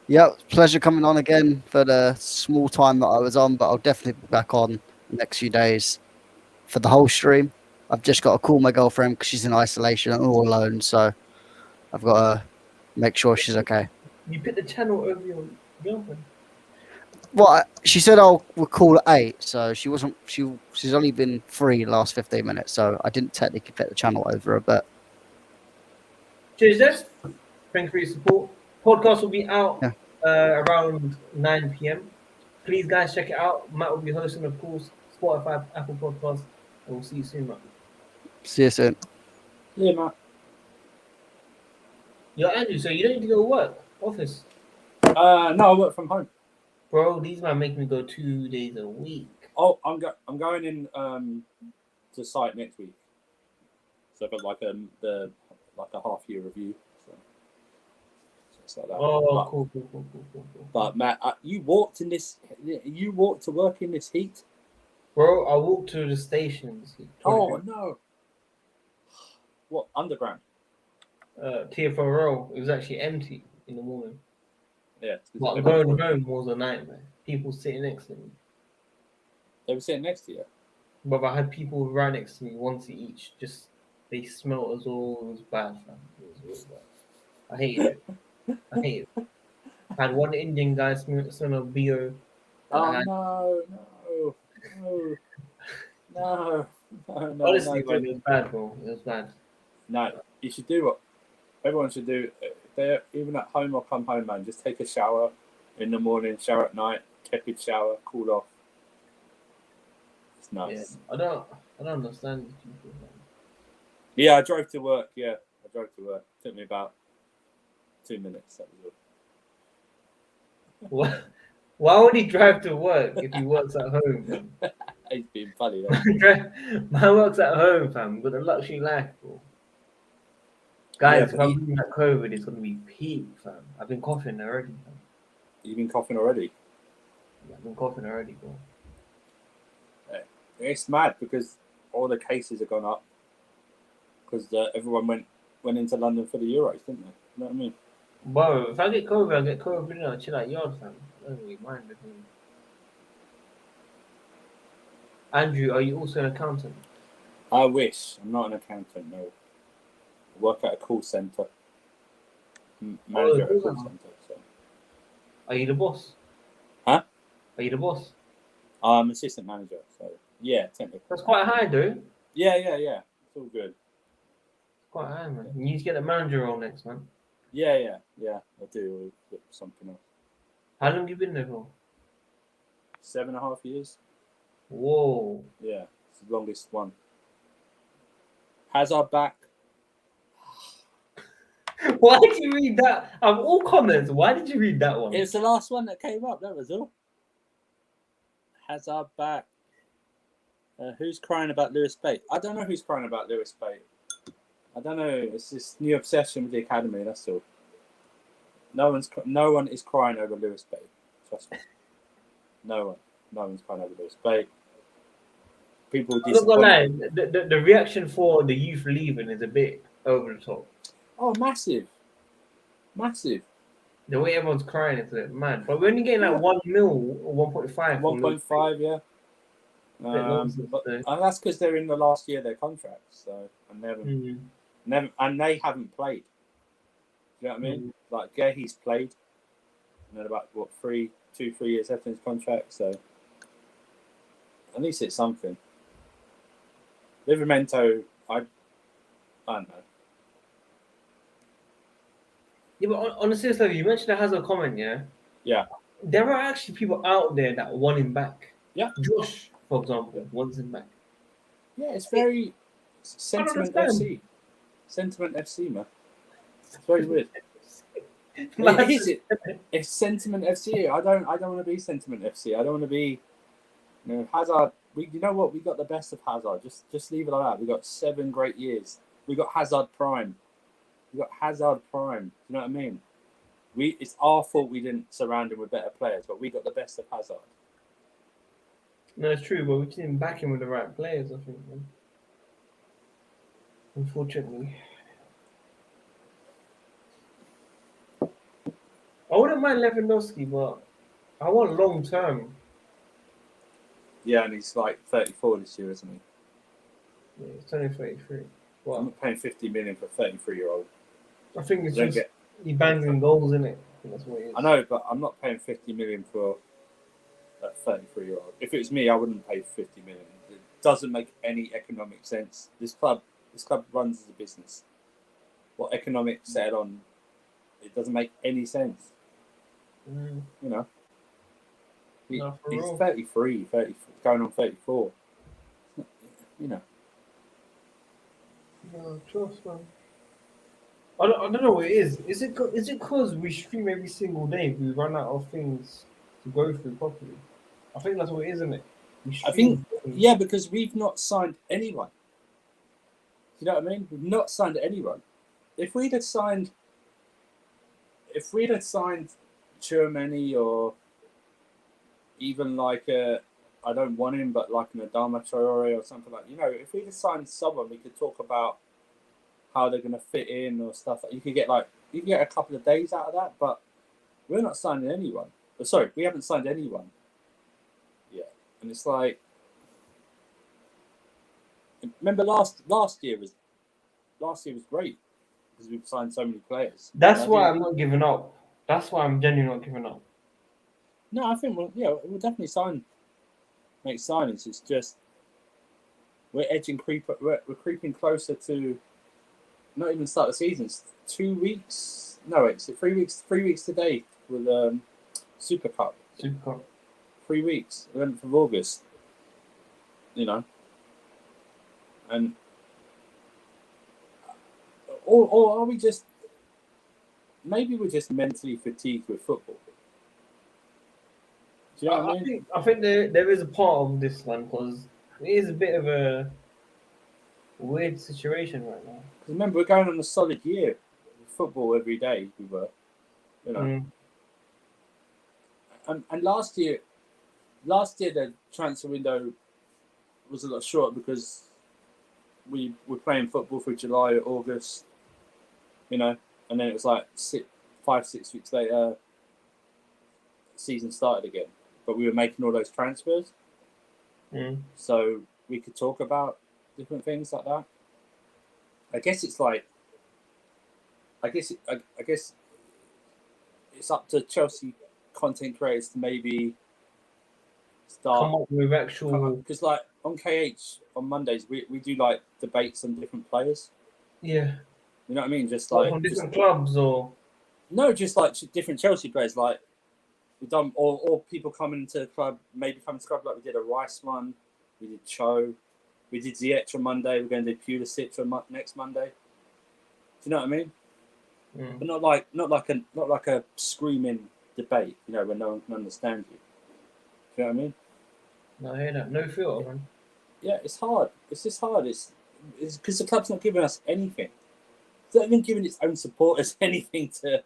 Yeah, pleasure coming on again for the small time that I was on, but I'll definitely be back on the next few days for the whole stream. I've just got to call my girlfriend because she's in isolation and all alone, so I've got to make sure she's okay. You put the channel over your girlfriend. Well, she said we'll call at 8, so she wasn't. She's only been free the last 15 minutes, so I didn't technically put the channel over her, but. Cheers, Des. Thank you for your support. Podcast will be out around 9 p.m. Please, guys, check it out. Matt will be hosting, of course, Spotify, Apple Podcasts, and we'll see you soon, Matt. See you soon. Yeah, Matt. Yo, Andrew, so you don't need to go to work, office? No, I work from home. Bro, these man make me go 2 days a week. Oh, I'm going in to site next week. So I've got like a half year review. So it's like that. Oh, cool. But Matt, you walked to work in this heat. Bro, I walked to the stations. Oh no! What, underground? TFRO. It was actually empty in the morning. Yeah. But going home was a nightmare. People sitting next to me. They were sitting next to you? But I had people right next to me, one to each. Just, they smelled us all. It was bad, fam. It was really bad. I hated it. I had one Indian guy smell of BO. No. Honestly, man, it was bad, bro. It was bad. No, you should do what everyone should do. They're even at home or come home, man. Just take a shower in the morning, shower at night, tepid shower, cool off. It's nice. Yeah, I don't understand people, man. Yeah, I drove to work. Took me about 2 minutes. That was all. Why would he drive to work if he works at home, man? He's being funny, though. My work's at home, fam. With a luxury life, bro. Guys, if I'm doing that COVID, it's gonna be peak, fam. I've been coughing already, fam. You've been coughing already? Yeah, I've been coughing already, bro. It's mad because all the cases have gone up because everyone went into London for the Euros, didn't they? You know what I mean? Bro, if I get COVID, I get COVID. I'll chill out yard, fam. I don't really mind. Andrew, are you also an accountant? I wish. I'm not an accountant, no. I work at a call centre. Manager at a call centre. So. Are you the boss? Huh? Are you the boss? I'm assistant manager, so yeah, technically. That's quite high, dude. Yeah. It's all good. Quite high, man. You need to get a manager role next, man. Yeah. I do with something else. How long have you been there for? 7.5 years. Whoa. Yeah, it's the longest one. Hazard back. Why did you read that? Of all comments, why did you read that one? It's the last one that came up. That was all. Hazard back. Who's crying about Lewis Bate? I don't know who's crying about Lewis Bate. I don't know. It's this new obsession with the academy. That's all. No one is crying over Lewis Bate. Trust me. No one's crying over Lewis Bate. People I'm not gonna lie, the reaction for the youth leaving is a bit over the top. Oh, massive. The way everyone's crying is a bit mad. But we're only getting like 1 mil or 1.5. 1.5, yeah. And that's because they're in the last year of their contract, so and they haven't played. Do you know what I mean? Like Gehi's played, and then about 3 years left in his contract, so at least it's something. Livramento, I don't know. Yeah, but on a serious level, you mentioned the Hazard comment, yeah? Yeah. There are actually people out there that want him back. Yeah. Josh, for example, wants him back. Yeah, it's very Sentiment FC. Sentiment FC, man. It's very weird. It's Sentiment FC. I don't want to be Sentiment FC. I don't want to be Hazard. You know what? We got the best of Hazard. Just leave it like that. We got 7 great years. We got Hazard Prime. You know what I mean? It's our fault we didn't surround him with better players, but we got the best of Hazard. No, it's true, but we didn't back him with the right players, I think, man. Unfortunately. I wouldn't mind Lewandowski, but I want long term. Yeah, and he's like 34 this year, isn't he? Yeah, he's turning 33. Well, I'm not paying 50 million for a 33-year-old. I think it's just he bangs in goals, isn't it? That's what it is. I know, but I'm not paying 50 million for a 33-year-old. If it was me, I wouldn't pay 50 million. It doesn't make any economic sense. This club runs as a business. What economics said on, it doesn't make any sense. You know, he's 33, going on 34. You know. No, trust, man. I don't know what it is. Is it because we stream every single day? We run out of things to go through properly. I think that's what it is, isn't it? I think, yeah, because we've not signed anyone. Do you know what I mean? We've not signed anyone. If we'd had signed Germany or even like I don't want him, but like an Adama Traore or something like, if we'd have signed someone, we could talk about how they're going to fit in or stuff. You could get a couple of days out of that, but we're not signing anyone. Sorry, we haven't signed anyone yet, and it's like, remember last year was great because we've signed so many players. That's why I'm not giving up. That's why I'm genuinely not giving up. No, I think we'll definitely make signings. It's just we're creeping closer to not even start the season. It's 2 weeks. No, it's 3 weeks. 3 weeks today with Super Cup. 3 weeks, 11th of August. And or are we just? Maybe we're just mentally fatigued with football. Do you know what I mean? I think there is a part of this one because it is a bit of a weird situation right now. Because remember, we're going on a solid year with football every day. We were, And last year the transfer window was a lot shorter because we were playing football for July or August, and then it was like 5-6 weeks later, season started again. But we were making all those transfers, so we could talk about different things like that. I guess it's like, I guess it's up to Chelsea content creators to maybe start Come up with actual, because like on KH on Mondays we do like debates on different players. yeah, You know what I mean? Just like like from different clubs or no, just like different Chelsea players. Like we've done, or people coming to the club, maybe coming to the club. Like we did a Rice one, we did Cho, we did Ziyech on Monday. We're going to do Pulisic on next Monday. Do you know what I mean? But not like a screaming debate. You know, where no one can understand you. Do you know what I mean? no, I hear that. No filter, man. Yeah, it's hard. It's just hard. It's because the club's not giving us anything. It's not even giving its own supporters anything to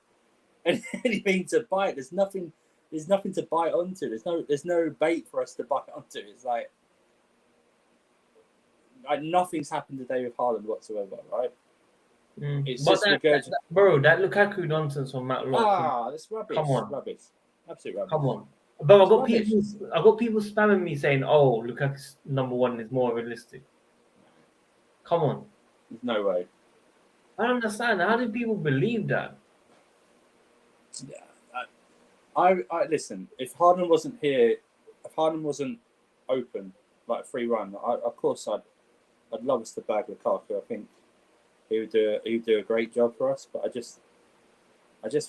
bite. There's nothing to bite onto. There's no bait for us to bite onto. It's like nothing's happened today with Haaland whatsoever, right? It's But just bro, that Lukaku nonsense on Matt Lock. that's rubbish. Come on. Rubbish. Absolute rubbish. Come on. But It's rubbish. I got people spamming me saying, "Oh, Lukaku's number one is more realistic." Come on. There's no way. I don't understand. How do people believe that? Yeah, I listen. If Haaland wasn't here, if Haaland wasn't open like a free run, of course I'd love us to bag Lukaku. I think he would do a great job for us. But I just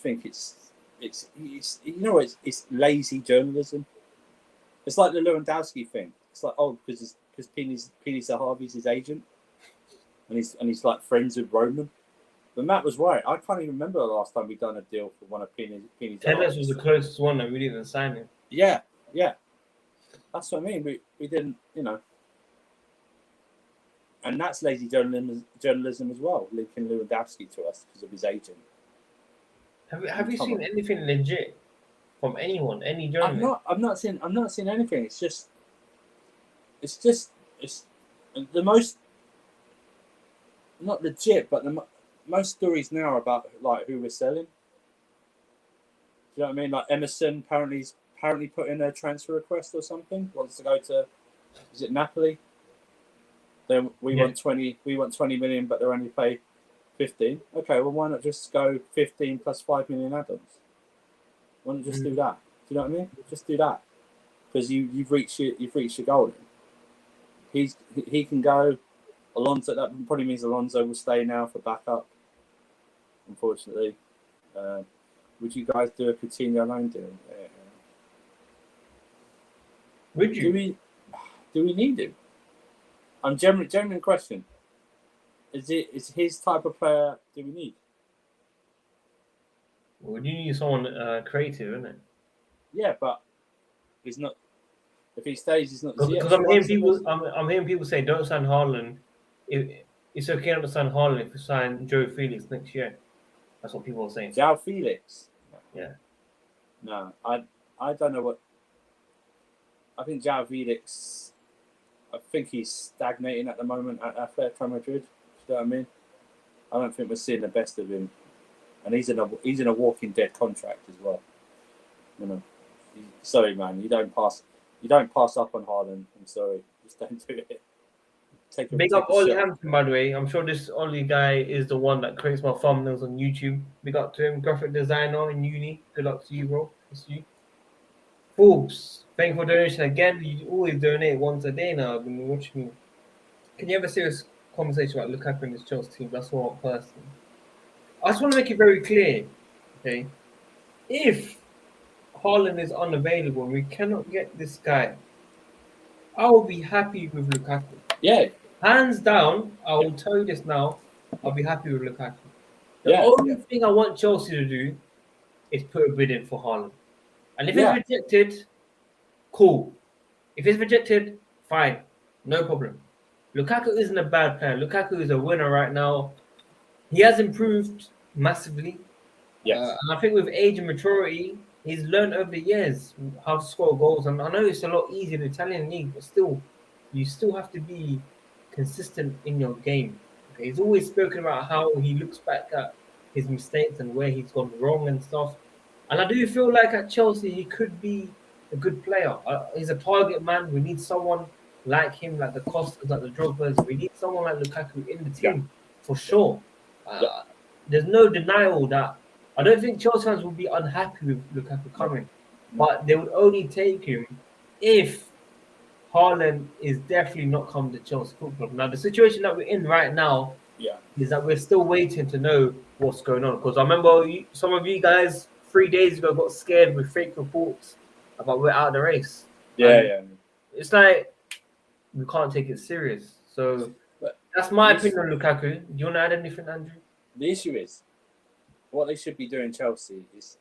think it's you know it's lazy journalism. It's like the Lewandowski thing. It's like because Pini Zahavi's his agent, and he's like friends with Roman. But Matt was right. I can't even remember the last time we've done a deal for one of Pini's. Tellez was the closest one that we didn't sign him. Yeah. That's what I mean. We didn't, you know. And that's lazy journalism as well, linking Lewandowski to us because of his agent. Have you seen anything legit from anyone, any journalist? I'm not seeing anything. It's the most not legit, but the most stories now are about like who we're selling. Do you know what I mean? Like Emerson apparently put in a transfer request or something. Wants to go to, is it Napoli? Then we want 20 million, but they're only pay 15. Okay, well why not just go 15 plus 5 million add-ons? Why not just do that? Do you know what I mean? Just do that because you've reached your goal. He can go. Alonso, that probably means Alonso will stay now for backup. Unfortunately, would you guys do a Coutinho loan deal? Yeah. Would you? Do we need him? I'm genuine question. Is his type of player do we need? Well, you need someone creative, isn't it? Yeah, but he's not. If he stays, he's not. Because I'm hearing people say, "Don't sign Haaland. It's okay not to sign Haaland if you sign Joe Felix next year." That's what people are saying. Joao Felix. Yeah. No, I don't know what. I think Joao Felix. I think he's stagnating at the moment at Atletico Madrid. You know what I mean? I don't think we're seeing the best of him, and he's in a Walking Dead contract as well. You know, sorry, man, you don't pass up on Haaland. I'm sorry, just don't do it. Big up Ollie Hampton, by the way. I'm sure this Ollie guy is the one that creates my thumbnails on YouTube. Big up to him, graphic designer in uni. Good luck to you, bro. It's you. Forbes, thank you for donation again. You always donate once a day now. I've been watching you. Can you have a serious conversation about Lukaku and this Chelsea team? That's what personally. I just want to make it very clear, okay? If Haaland is unavailable and we cannot get this guy, I will be happy with Lukaku. Yeah. Hands down, I will tell you this now. I'll be happy with Lukaku. The only thing I want Chelsea to do is put a bid in for Haaland. And if it's rejected, cool. If it's rejected, fine. No problem. Lukaku isn't a bad player. Lukaku is a winner right now. He has improved massively. Yes. And I think with age and maturity, he's learned over the years how to score goals. And I know it's a lot easier in the Italian league, but still, you still have to be consistent in your game. Okay? He's always spoken about how he looks back at his mistakes and where he's gone wrong and stuff. And I do feel like at Chelsea he could be a good player. He's a target man. We need someone like him, like the Costas, like the Drogba's. We need someone like Lukaku in the team for sure. There's no denial that I don't think Chelsea fans will be unhappy with Lukaku coming, but they would only take him if Haaland is definitely not coming to Chelsea Football Club. Now, the situation that we're in right now is that we're still waiting to know what's going on. Because I remember some of you guys 3 days ago got scared with fake reports about we're out of the race. It's like we can't take it serious. So that's my opinion on Lukaku. Do you want to add anything, Andrew? The issue is, what they should be doing, Chelsea, is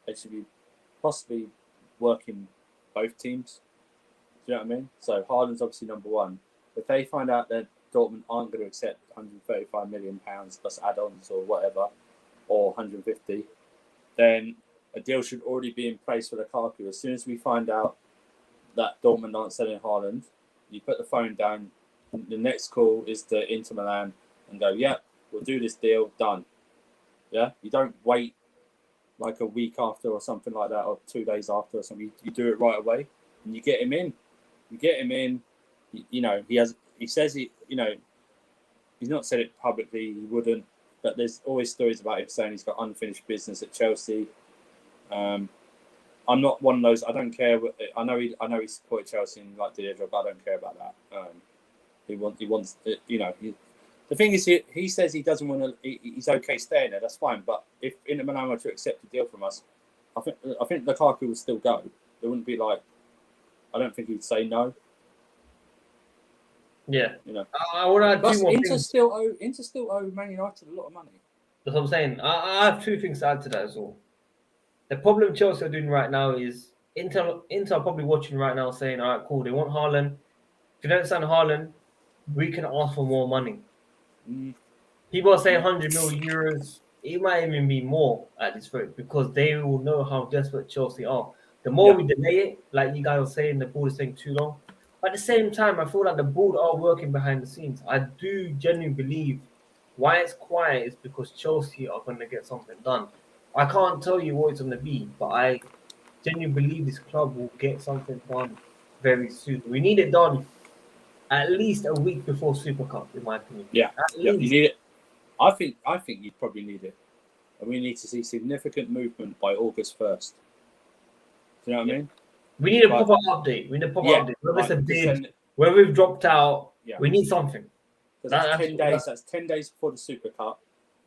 they should be possibly working both teams. Do you know what I mean? So Haaland's obviously number one. If they find out that Dortmund aren't going to accept £135 million plus add-ons or whatever, or 150, then a deal should already be in place for Lukaku. As soon as we find out that Dortmund aren't selling Haaland, you put the phone down. The next call is to Inter Milan and go, we'll do this deal, done. Yeah, you don't wait like a week after or something like that, or 2 days after or something. You do it right away, and you get him in. He says he's not said it publicly. He wouldn't, but there's always stories about him saying he's got unfinished business at Chelsea. I'm not one of those. I don't care. I know he supported Chelsea and did a job. I don't care about that. He wants. The thing is, he says he doesn't want to. He's okay staying there. That's fine. But if Inter Milan were to accept a deal from us, I think Lukaku would still go. It wouldn't be like. I don't think he'd say no. Yeah. I want to add two more Inter things. still owe Man United a lot of money. That's what I'm saying. I have two things to add to that as well. The problem Chelsea are doing right now is Inter are probably watching right now saying, all right, cool, they want Haaland. If you don't sign Haaland, we can ask for more money. People are saying 100 million euros. It might even be more at this rate because they will know how desperate Chelsea are. The more we delay it, like you guys are saying, the board is taking too long. But at the same time, I feel like the board are working behind the scenes. I do genuinely believe why it's quiet is because Chelsea are going to get something done. I can't tell you what it's going to be, but I genuinely believe this club will get something done very soon. We need it done at least a week before Super Cup, in my opinion. At least. You need it. I think you probably need it. And we need to see significant movement by August 1st. Do you know what I mean? We need a proper update. Whether it's a bid, where we've dropped out, we need something. That's 10 days. That's 10 days before the Super Cup.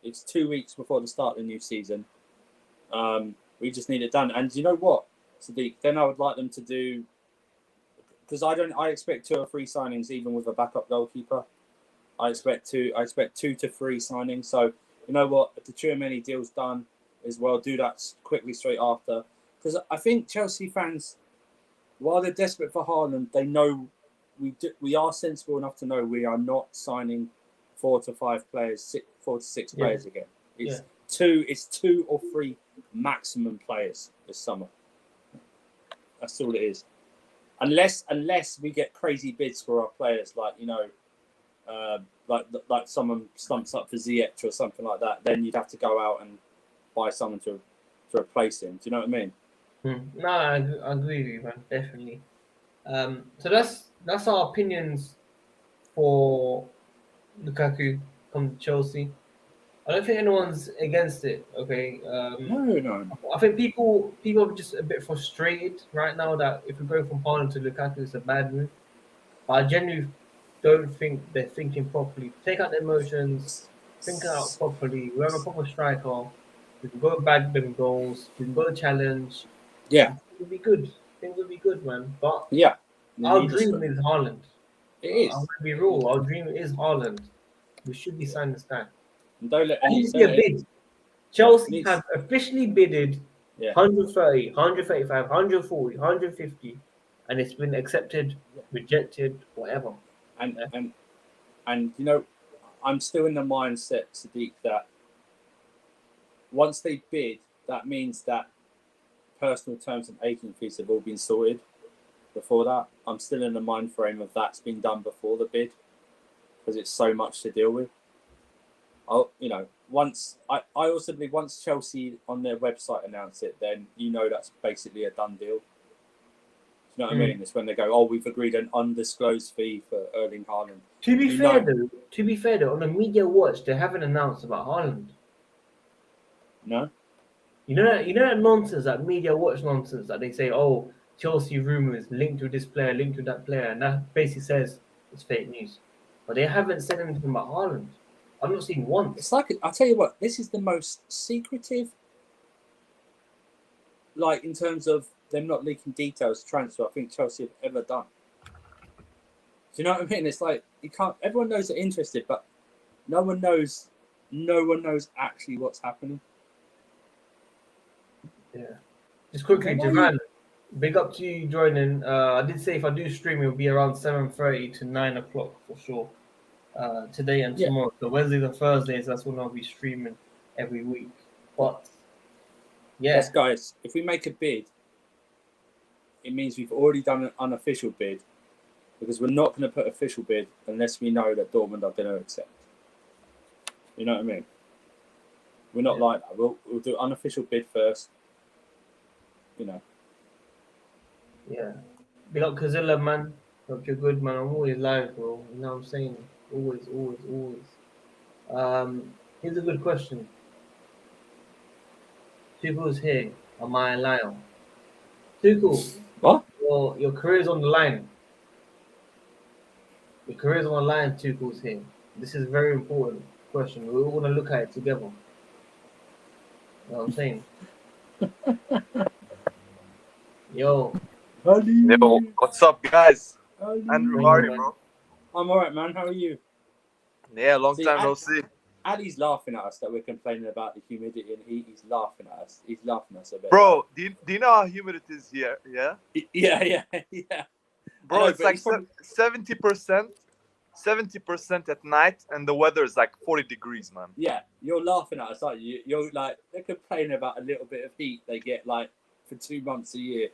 It's 2 weeks before the start of the new season. We just need it done. And you know what, Sadiq? Then I would like them to do, because I expect 2 or 3 signings even with a backup goalkeeper. I expect 2 to 3 signings. So you know what, if the Tchouaméni deal's done as well, do that quickly straight after. Because I think Chelsea fans, while they're desperate for Haaland, they know we are sensible enough to know we are not signing 4 to 5 players, 4 to 6 players again. It's 2 or 3 maximum players this summer. That's all it is. Unless we get crazy bids for our players, like like someone stumps up for Ziyech or something like that, then you'd have to go out and buy someone to replace him. Do you know what I mean? No, I agree with you, man. Definitely. So that's our opinions for Lukaku come to Chelsea. I don't think anyone's against it. Okay. No. I think people are just a bit frustrated right now that if we go from Haaland to Lukaku, it's a bad move. But I genuinely don't think they're thinking properly. Take out the emotions, think out properly. We have a proper striker. We can go bag them goals. We can go challenge. Yeah. Things will be good. Things will be good, man. But our dream is Haaland. It is. I'm going to be real. Our dream is Haaland. We should be signing this guy. And don't let any bid. Chelsea have officially bidded 130, 135, 140, 150, and it's been accepted, rejected, whatever. And I'm still in the mindset, Sadiq, that once they bid, that means that personal terms and agent fees have all been sorted. Before that, I'm still in the mind frame of that's been done before the bid, because it's so much to deal with. once I also believe once Chelsea on their website announce it, then that's basically a done deal. Do you know what I mean? It's when they go, oh, we've agreed an undisclosed fee for Erling Haaland. To be fair though, on the media watch, they haven't announced about Haaland. No. You know that nonsense, that media watch nonsense that they say, oh, Chelsea rumours linked to this player, linked to that player, and that basically says it's fake news. But they haven't said anything about Haaland. I've not seen once. It's like, I'll tell you what, this is the most secretive, like in terms of them not leaking details transfer I think Chelsea have ever done. Do you know what I mean? It's like you can't. Everyone knows they're interested, but no one knows actually what's happening. Yeah. Just quickly, Javan, big up to you joining. I did say if I do stream, it'll be around 7:30 to 9 o'clock for sure. Today and tomorrow. So Wednesdays and Thursdays, that's when I'll be streaming every week. But yeah, yes, guys, if we make a bid, it means we've already done an unofficial bid, because we're not going to put official bid unless we know that Dortmund are going to accept. You know what I mean? We're not like that. We'll do unofficial bid first. Yeah. Big up Kazilla, man. Hope you're good, man. I'm always live, bro. You know what I'm saying? Always. Here's a good question. Tuchel's here. Am I a liar? Tuchel. What? Your career's on the line. Your career's on the line, Tuchel's here. This is a very important question. We all want to look at it together. You know what I'm saying? Yo, what's up, guys? Andrew, how are you, bro? I'm alright, man. How are you? Yeah, long time no see. Ali's laughing at us that we're complaining about the humidity and heat. He's laughing at us. He's laughing at us a bit. Bro, do you know how humid it is here? Yeah? Yeah. Bro, it's like 70% at night, and the weather is like 40 degrees, man. Yeah, you're laughing at us, aren't you? You're like, they're complaining about a little bit of heat they get like for 2 months a year.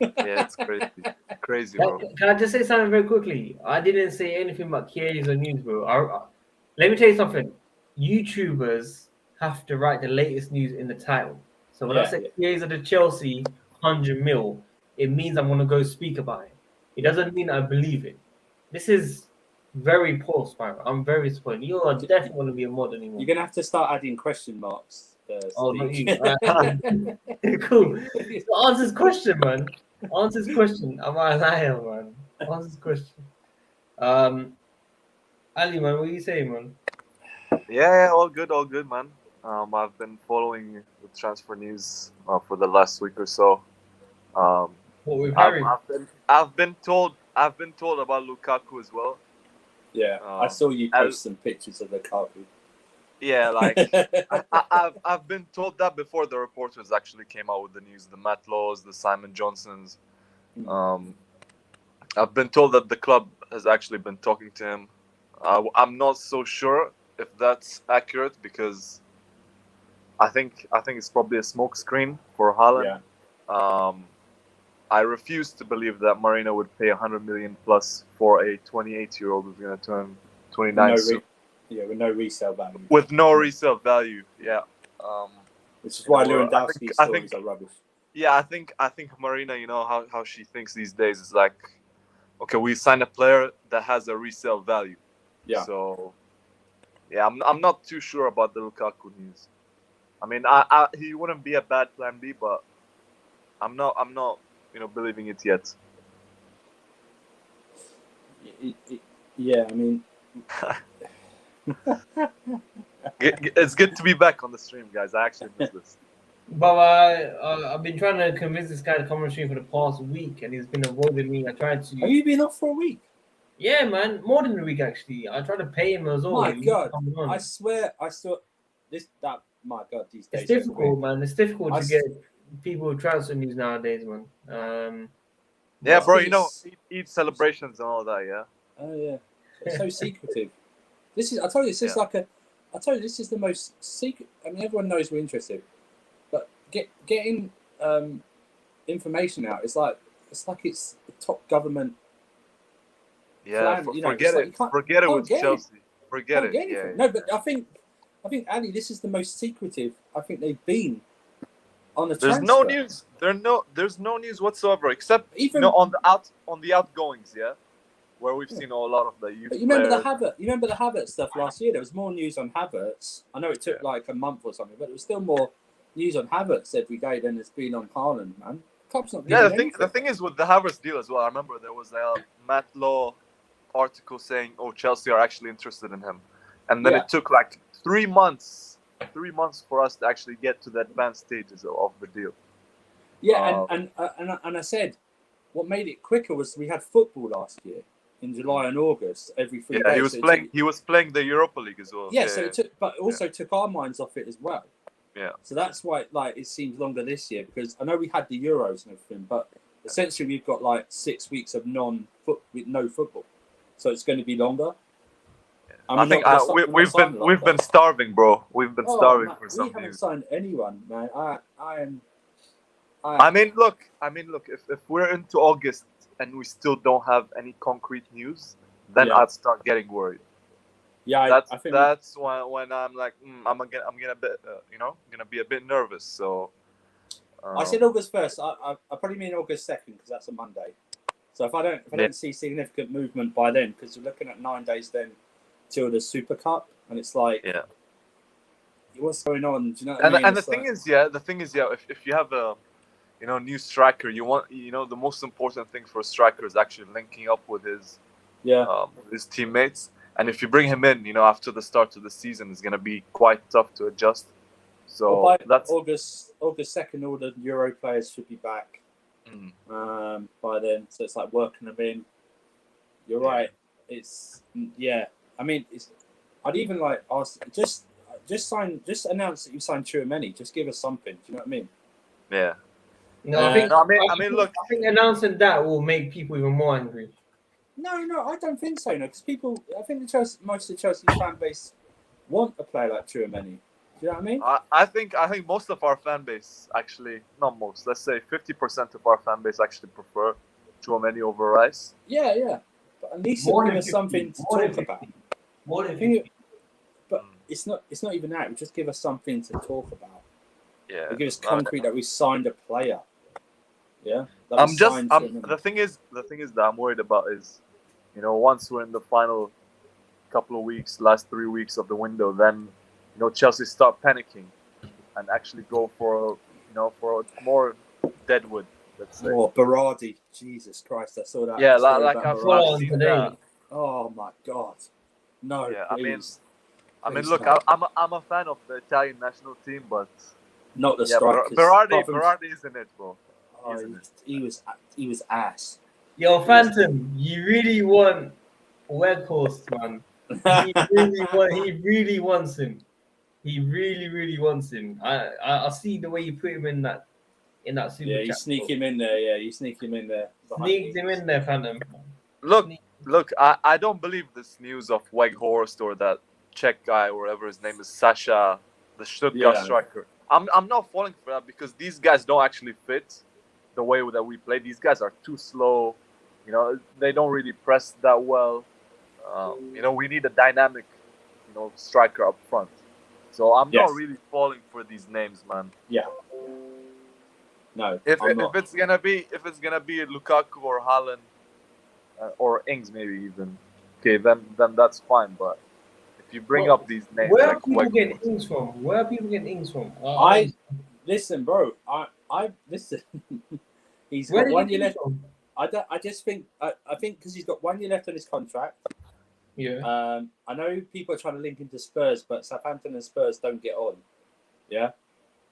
Yeah, it's crazy, bro. Can I just say something very quickly? I didn't say anything about Kie's or news, bro. Let me tell you something. YouTubers have to write the latest news in the title. So when I say Kie's of the Chelsea 100 mil, it means I'm going to go speak about it. It doesn't mean I believe it. This is very poor, Spyro. I'm very disappointed. You are definitely going to be a mod anymore. You're going to have to start adding question marks. Oh, not you. Cool. So answer this question, man. Answer this question. Am I a liar, man? Answer this question. Ali, man, what are you saying, man? Yeah, all good, man. I've been following the transfer news for the last week or so. What with Harry? I've been told about Lukaku as well. Yeah, I saw you post some pictures of Lukaku. Yeah, like I've been told that before the reporters actually came out with the news. The Matt Laws, the Simon Johnsons. I've been told that the club has actually been talking to him. I'm not so sure if that's accurate, because I think it's probably a smokescreen for Haaland. Yeah. I refuse to believe that Marino would pay 100 million plus for a 28-year-old who's going to turn 29 soon. With no resale value. With no resale value, yeah. Which is why Lewandowski's stories are rubbish. Yeah, I think Marina, you know how she thinks these days is like, okay, we sign a player that has a resale value. Yeah. So, yeah, I'm not too sure about the Lukaku news. I mean, he wouldn't be a bad plan B, but I'm not believing it yet. Yeah, I mean. It's good to be back on the stream, guys. I actually miss this. But I've been trying to convince this guy to come on stream for the past week, and he's been avoiding me. I tried to. Have you been off for a week? Yeah, man, more than a week actually. I tried to pay him as well. My God, I swear, I saw this. That my God, these days. It's difficult, man. It's difficult to get people transfer news nowadays, man. Yeah, bro. You know, Eid celebrations and all that. Yeah. Oh yeah, it's so secretive. This is. I told you, this is like a. I told you, this is the most secret. I mean, everyone knows we're interested, but getting information out. It's like it's the top government. Yeah, plan, forget it. Forget it with Chelsea. Forget it. Yeah. No, but I think Ali, this is the most secretive I think they've been on the There's transfer. no news. There's no news whatsoever except Even on the outgoings, yeah, where we've seen a lot of the youth But you remember players. You remember the Havertz stuff last year? There was more news on Havertz. I know it took like a month or something, but there was still more news on Havertz every day than there's been on Haaland, man. Club's not Yeah, giving the thing is with the Havertz deal as well. I remember there was a Matt Law article saying, "Oh, Chelsea are actually interested in him," and then it took like 3 months for us to actually get to the advanced stages of the deal. Yeah, and I said, what made it quicker was we had football last year in July and August every 3 days. Yeah, he was playing the Europa League as well. Yeah, so it took, but it also took our minds off it as well. Yeah. So that's why it seems longer this year, because I know we had the Euros and everything, but essentially we've got like 6 weeks of no football, so it's going to be longer. I think we've been starving, bro. We've been starving for some We haven't news. signed anyone, man. I mean, look. If we're into August and we still don't have any concrete news, then I'd start getting worried. Yeah, I think that's when I'm like, I'm gonna be a bit nervous. So I said August 1st. I probably mean August 2nd because that's a Monday. So if I don't see significant movement by then, because we're looking at 9 days then till the Super Cup, and it's like, what's going on? Do you know what I mean? And the thing is, if you have a new striker, you want the most important thing for a striker is actually linking up with his teammates. And if you bring him in, after the start of the season, it's going to be quite tough to adjust. So by that's August 2nd, all the Euro players should be back by then. So it's like working them in. You're right. It's I mean, I'd even like ask just announce that you signed Tchouaméni. Just give us something. Do you know what I mean? Yeah. No, I mean, look. I think announcing that will make people even more angry. No, I don't think so. No, because I think most of the Chelsea fan base want a player like Tchouaméni. Do you know what I mean? I think most of our fan base actually, not most. Let's say 50% of our fan base actually prefer Tchouaméni over Rice. Yeah. But at least it'll give us something to talk about. More than 50. But it's not even that. It'll just give us something to talk about. Yeah. It'll give us concrete that we signed a player. Yeah. The thing is that I'm worried about is, once we're in the final couple of weeks, last 3 weeks of the window, then Chelsea start panicking and actually go for more deadwood. Let's say. Oh, Berardi, Jesus Christ! I saw that. Yeah, like I've seen today. that. Oh my God, no! Yeah, please. I mean, look, I'm a fan of the Italian national team, but not the strikers. Berardi isn't it, bro? Oh, he was ass. Yo, Phantom, you really want Weghorst, man. He really wants him. He really wants him. I see the way you put him in that super Yeah, you chat, sneak bro. him in there. Yeah, you sneak him in there. Sneaked him in there, Phantom. Look, I don't believe this news of Weghorst or that Czech guy, or whatever his name is, Sasha, the Stuttgart striker. I'm not falling for that because these guys don't actually fit the way that we play. These guys are too slow. They don't really press that well. We need a dynamic, striker up front. So I'm not really falling for these names, man. Yeah. No. If it's gonna be Lukaku or Haaland or Ings maybe even, okay, then that's fine. But if you bring up these names, where like are people getting Ings from? Listen, bro. I listen. He's got 1 year left. I just think I think because he's got 1 year left on his contract. Yeah. I know people are trying to link into Spurs, but Southampton and Spurs don't get on. Yeah.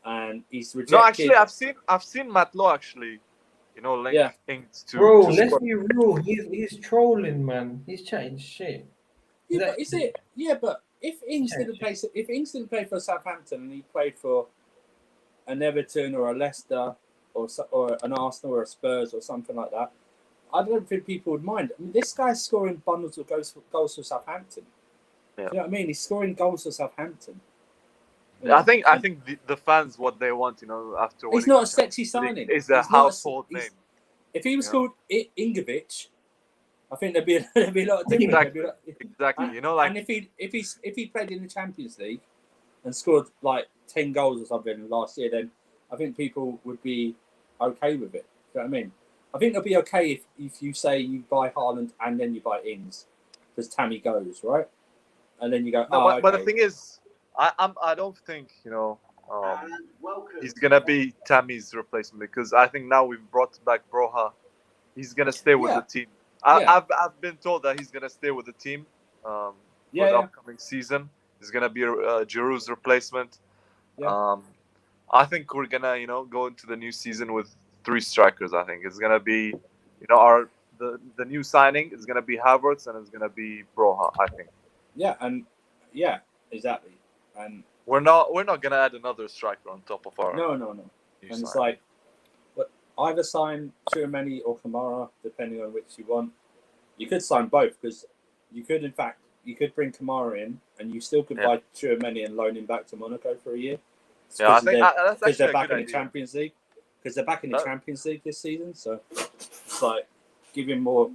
And he's rejected. No, actually, I've seen Matt Law actually, link Ings to. Bro, to let's Spurs. be real. He's trolling, man. He's chatting shit. Yeah, but is it? Yeah, but if Ings didn't play for Southampton and he played for an Everton or a Leicester or an Arsenal or a Spurs or something like that, I don't think people would mind. I mean, this guy's scoring bundles of goals for Southampton. Yeah. Do you know what I mean? He's scoring goals for Southampton. I think the fans, what they want, after he's not a sexy signing. Is a household name. If he was called Ingovic, I think there'd be a lot of difference. Exactly. And if he played in the Champions League, and scored like 10 goals or something last year, then I think people would be okay with it. Do you know what I mean? I think it'll be okay if you say you buy Haaland and then you buy Ings, because Tammy goes, right? And then you go, No, but the okay. thing is, I don't think he's gonna be Tammy's replacement, because I think now we've brought back Broha. He's gonna stay with the team. I've been told that he's gonna stay with the team for the upcoming season. He's gonna be Giroud's replacement. Yeah. I think we're gonna go into the new season with 3 strikers. I think it's gonna be the new signing is gonna be Havertz, and it's gonna be Broha. I think. Yeah, exactly. And we're not gonna add another striker on top of our. No. And it's like, either sign Tchouaméni or Kamara, depending on which you want. You could sign both, because you could, in fact, bring Kamara in, and you still could buy Tchouaméni and loan him back to Monaco for a year. Yeah, I think that's because they're back in idea. the Champions League. Because they're back in the Champions League this season, so it's like give him more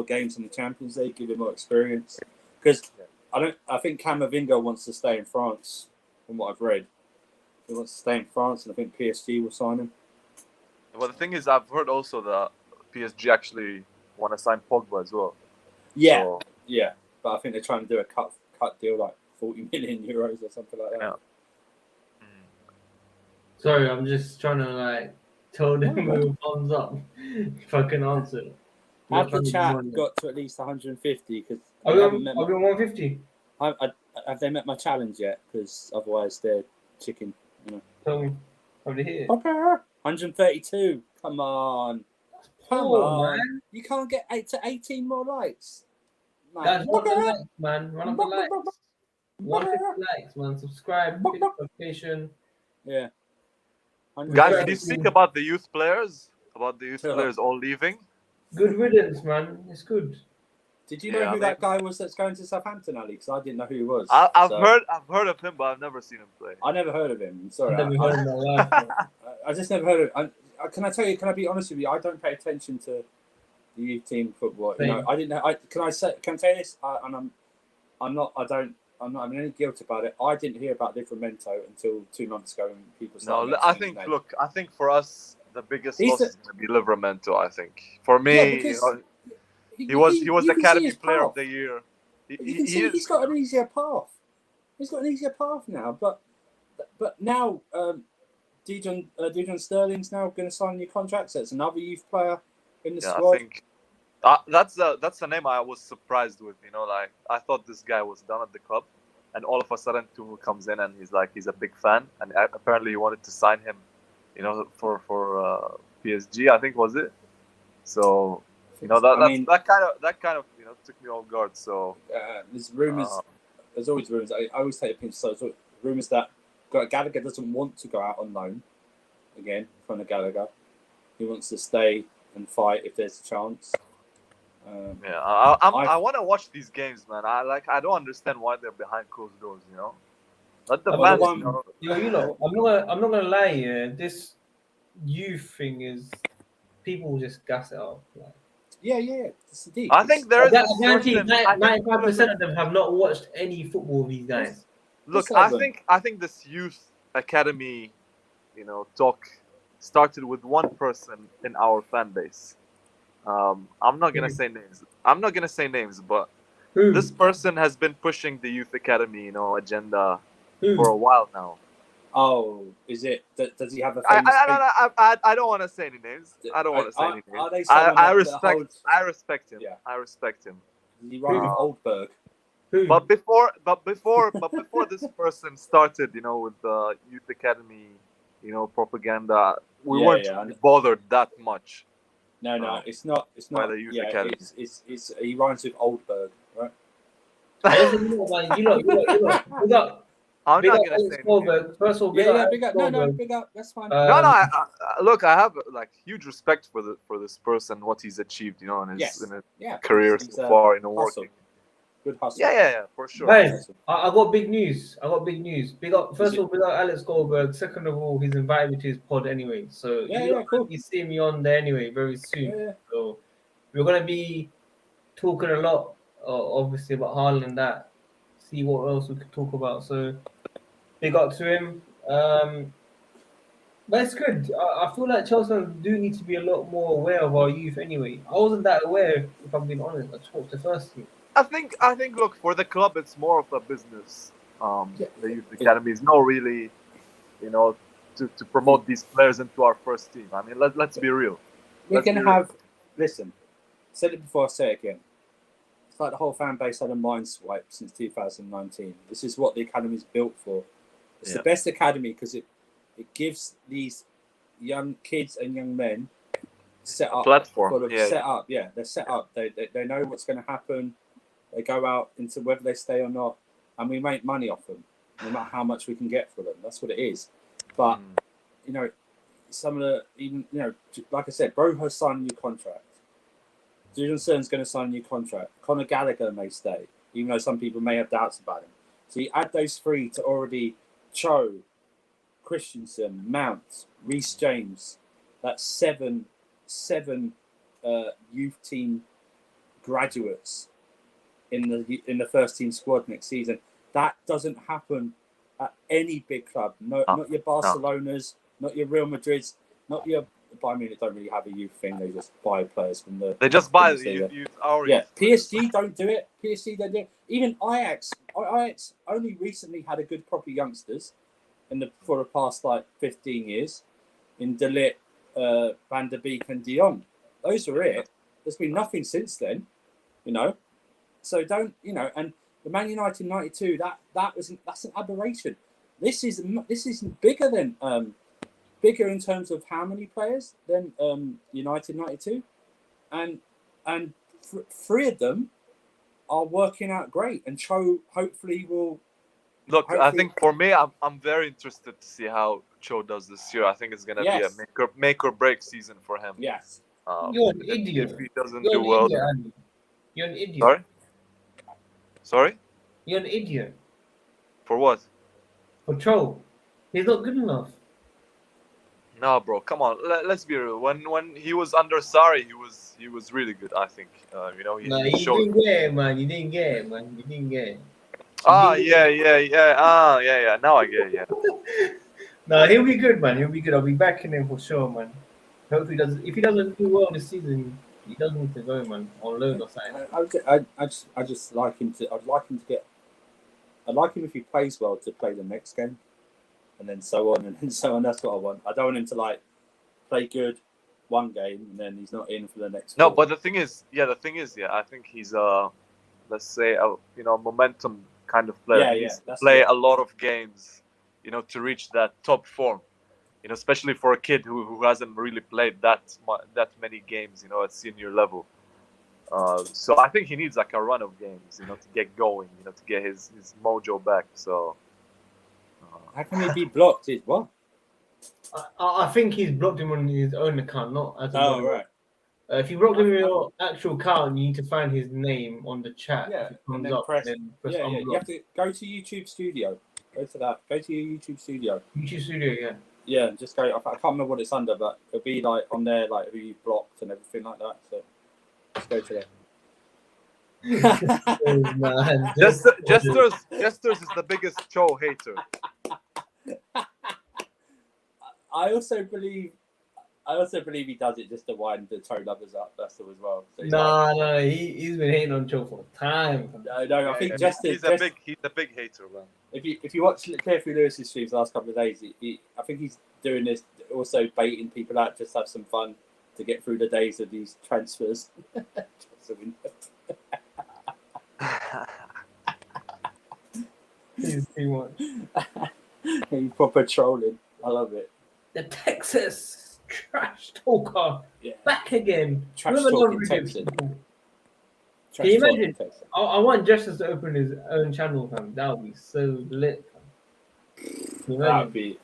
games in the Champions League, give him more experience. Because I think Camavinga wants to stay in France, from what I've read. He wants to stay in France, and I think PSG will sign him. Well, the thing is, I've heard also that PSG actually want to sign Pogba as well. Yeah, but I think they're trying to do a cut deal, like 40 million euros or something like that. Yeah. Sorry, I'm just trying to tell them move thumbs up if I can answer. Have the chat got to at least 150? Because I've been 150. Have they met my challenge yet? Because otherwise they're chicken. Tell me, have they hit it? 132. Come on. Man. You can't get 8 to 18 more likes. That's not the likes, man. Run up the likes. 150 likes, man. Subscribe. Hit the notification. Yeah. Guys, did you speak about the youth players? About the youth players all leaving? Good riddance, man. It's good. Did you know who that guy was that's going to Southampton, Ali? Because I didn't know who he was. I've heard of him, but I've never seen him play. I never heard of him. I'm sorry. I've never heard of him in my life. I just never heard of him. Can I be honest with you? I don't pay attention to the youth team football. I didn't know. Can I say this? I'm not having any guilt about it. I didn't hear about Livramento until 2 months ago when people started. No, I think for us the biggest loss is going to be Livramento. I think for me, he was the Academy Player of the Year. He's got an easier path. He's got an easier path now. But now Dejan Sterling's now going to sign a new contract. So it's another youth player in the squad. I think that's the name I was surprised with. I thought this guy was done at the club, and all of a sudden Tuchel comes in and he's a big fan, and apparently he wanted to sign him, for PSG. I think, was it? So that kind of took me off guard. So there's rumors. There's always rumors. I always take a pinch of salt. Rumors that Gallagher doesn't want to go out on loan again. From the Gallagher, he wants to stay and fight if there's a chance. I want to watch these games, man. I don't understand why they're behind closed doors. Let the fans. I'm not gonna lie. This youth thing is people just gas it up. Yeah. It's deep. I think there is. 95% of them have not watched any football of these guys. Look, I think this youth academy, talk started with one person in our fan base. I'm not gonna say names. But this person has been pushing the youth academy, agenda for a while now. Oh, is it? Does he have a famous? I don't want to say any names. I don't want to say any names. I respect him. Yeah. I respect him. Does he run with Oldberg? But before this person started, with the youth academy, propaganda, we weren't bothered that much. No, it's not. It's not. By the youth academy. It's he rhymes with Oldberg, right? I'm not gonna say anything. First of all, big up. That's fine. Look, I have huge respect for this person, what he's achieved, in his career so far, working. Good hustle. Yeah, for sure. Guys, I got big news. Big up. First of all, big up Alex Goldberg. Second of all, he's invited me to his pod anyway. So cool. You see me on there anyway very soon. Yeah. So we're gonna be talking a lot, obviously about Haaland and that. See what else we could talk about. So big up to him. But it's good. I feel like Chelsea do need to be a lot more aware of our youth anyway. I wasn't that aware, if I'm being honest. I talked the first team. I think. Look, for the club, it's more of a business. Yeah. The youth academy is not really, to promote these players into our first team. I mean, let's be real. We can have. Listen, said it before. I say it again. It's like the whole fan base had a mind swipe since 2019. This is what the academy is built for. It's the best academy because it gives these young kids and young men set up platform. Set up. Yeah, they're set up. They know what's going to happen. They go out into whether they stay or not, and we make money off them, no matter how much we can get for them. That's what it is. But some of the like I said, Bro has signed a new contract. Julian Cern's going to sign a new contract. Conor Gallagher may stay, even though some people may have doubts about him. So you add those three to already Cho, Christensen, Mount, Reece James. That's seven youth team graduates in the first team squad next season. That doesn't happen at any big club. Not your Barcelonas, not your Real Madrids, not your Bayern Munich. Don't really have a youth thing. They just buy players from the. They just buy the youth. PSG don't do it. PSG don't do it. Even Ajax only recently had a good proper youngsters for the past 15 years in De Ligt, Van der Beek and De Jong. Those were it. There's been nothing since then, So don't, and the Man United 92, that's an aberration. This is bigger than bigger in terms of how many players than United 92, and three of them are working out great, and Cho hopefully will. Look, I think for me, I'm very interested to see how Cho does this year. I think it's gonna be a make or break season for him. Yes. You're an idiot. If he doesn't do well, you're an idiot. Sorry? You're an idiot. For what? For Cho. He's not good enough. No, bro, come on. Let's be real. When he was under Sarri, he was really good. I think. He showed. Didn't get it, man. You didn't get it, man. You didn't get it. Yeah. Now I get it. Yeah. No, he'll be good, man. He'll be good. I'll be backing him for sure, man. Hope he doesn't. If he doesn't do well this season, he doesn't need to go, man, on loan or something. I just like him to. I'd like him to get. I'd like him if he plays well to play the next game, and then so on and so on. That's what I want. I don't want him to play good one game and then he's not in for the next. No, but the thing is, I think he's let's say a momentum kind of player. He needs to play a lot of games, to reach that top form. Especially for a kid who hasn't really played that many games, at senior level. So I think he needs a run of games, to get going, to get his mojo back. So how can he be blocked? Is what? I think he's blocked him on his own account, not as a right. If you blocked him on your actual account, you need to find his name on the chat. Yeah, and then press unblock. You have to go to YouTube Studio. Go to that. Go to your YouTube Studio. YouTube Studio, yeah. Yeah, just go. I can't remember what it's under, but it'll be on there, who you blocked and everything like that. So just go to there. Oh, man. Jesters is the biggest Cho hater. I also believe he does it just to wind the toe lovers up. That's all as well. So no, he's been hating on Cho for time. No, I think Jesters. He's a big hater, man. If you watch Carefree Lewis's streams the last couple of days, I think he's doing this also baiting people out, just have some fun to get through the days of these transfers. He's too much. He's proper trolling. I love it. The Texas trash talker back again. Trash talking Texas. Can you imagine? I want Justice to open his own channel, fam. That would be so lit, fam. That'd be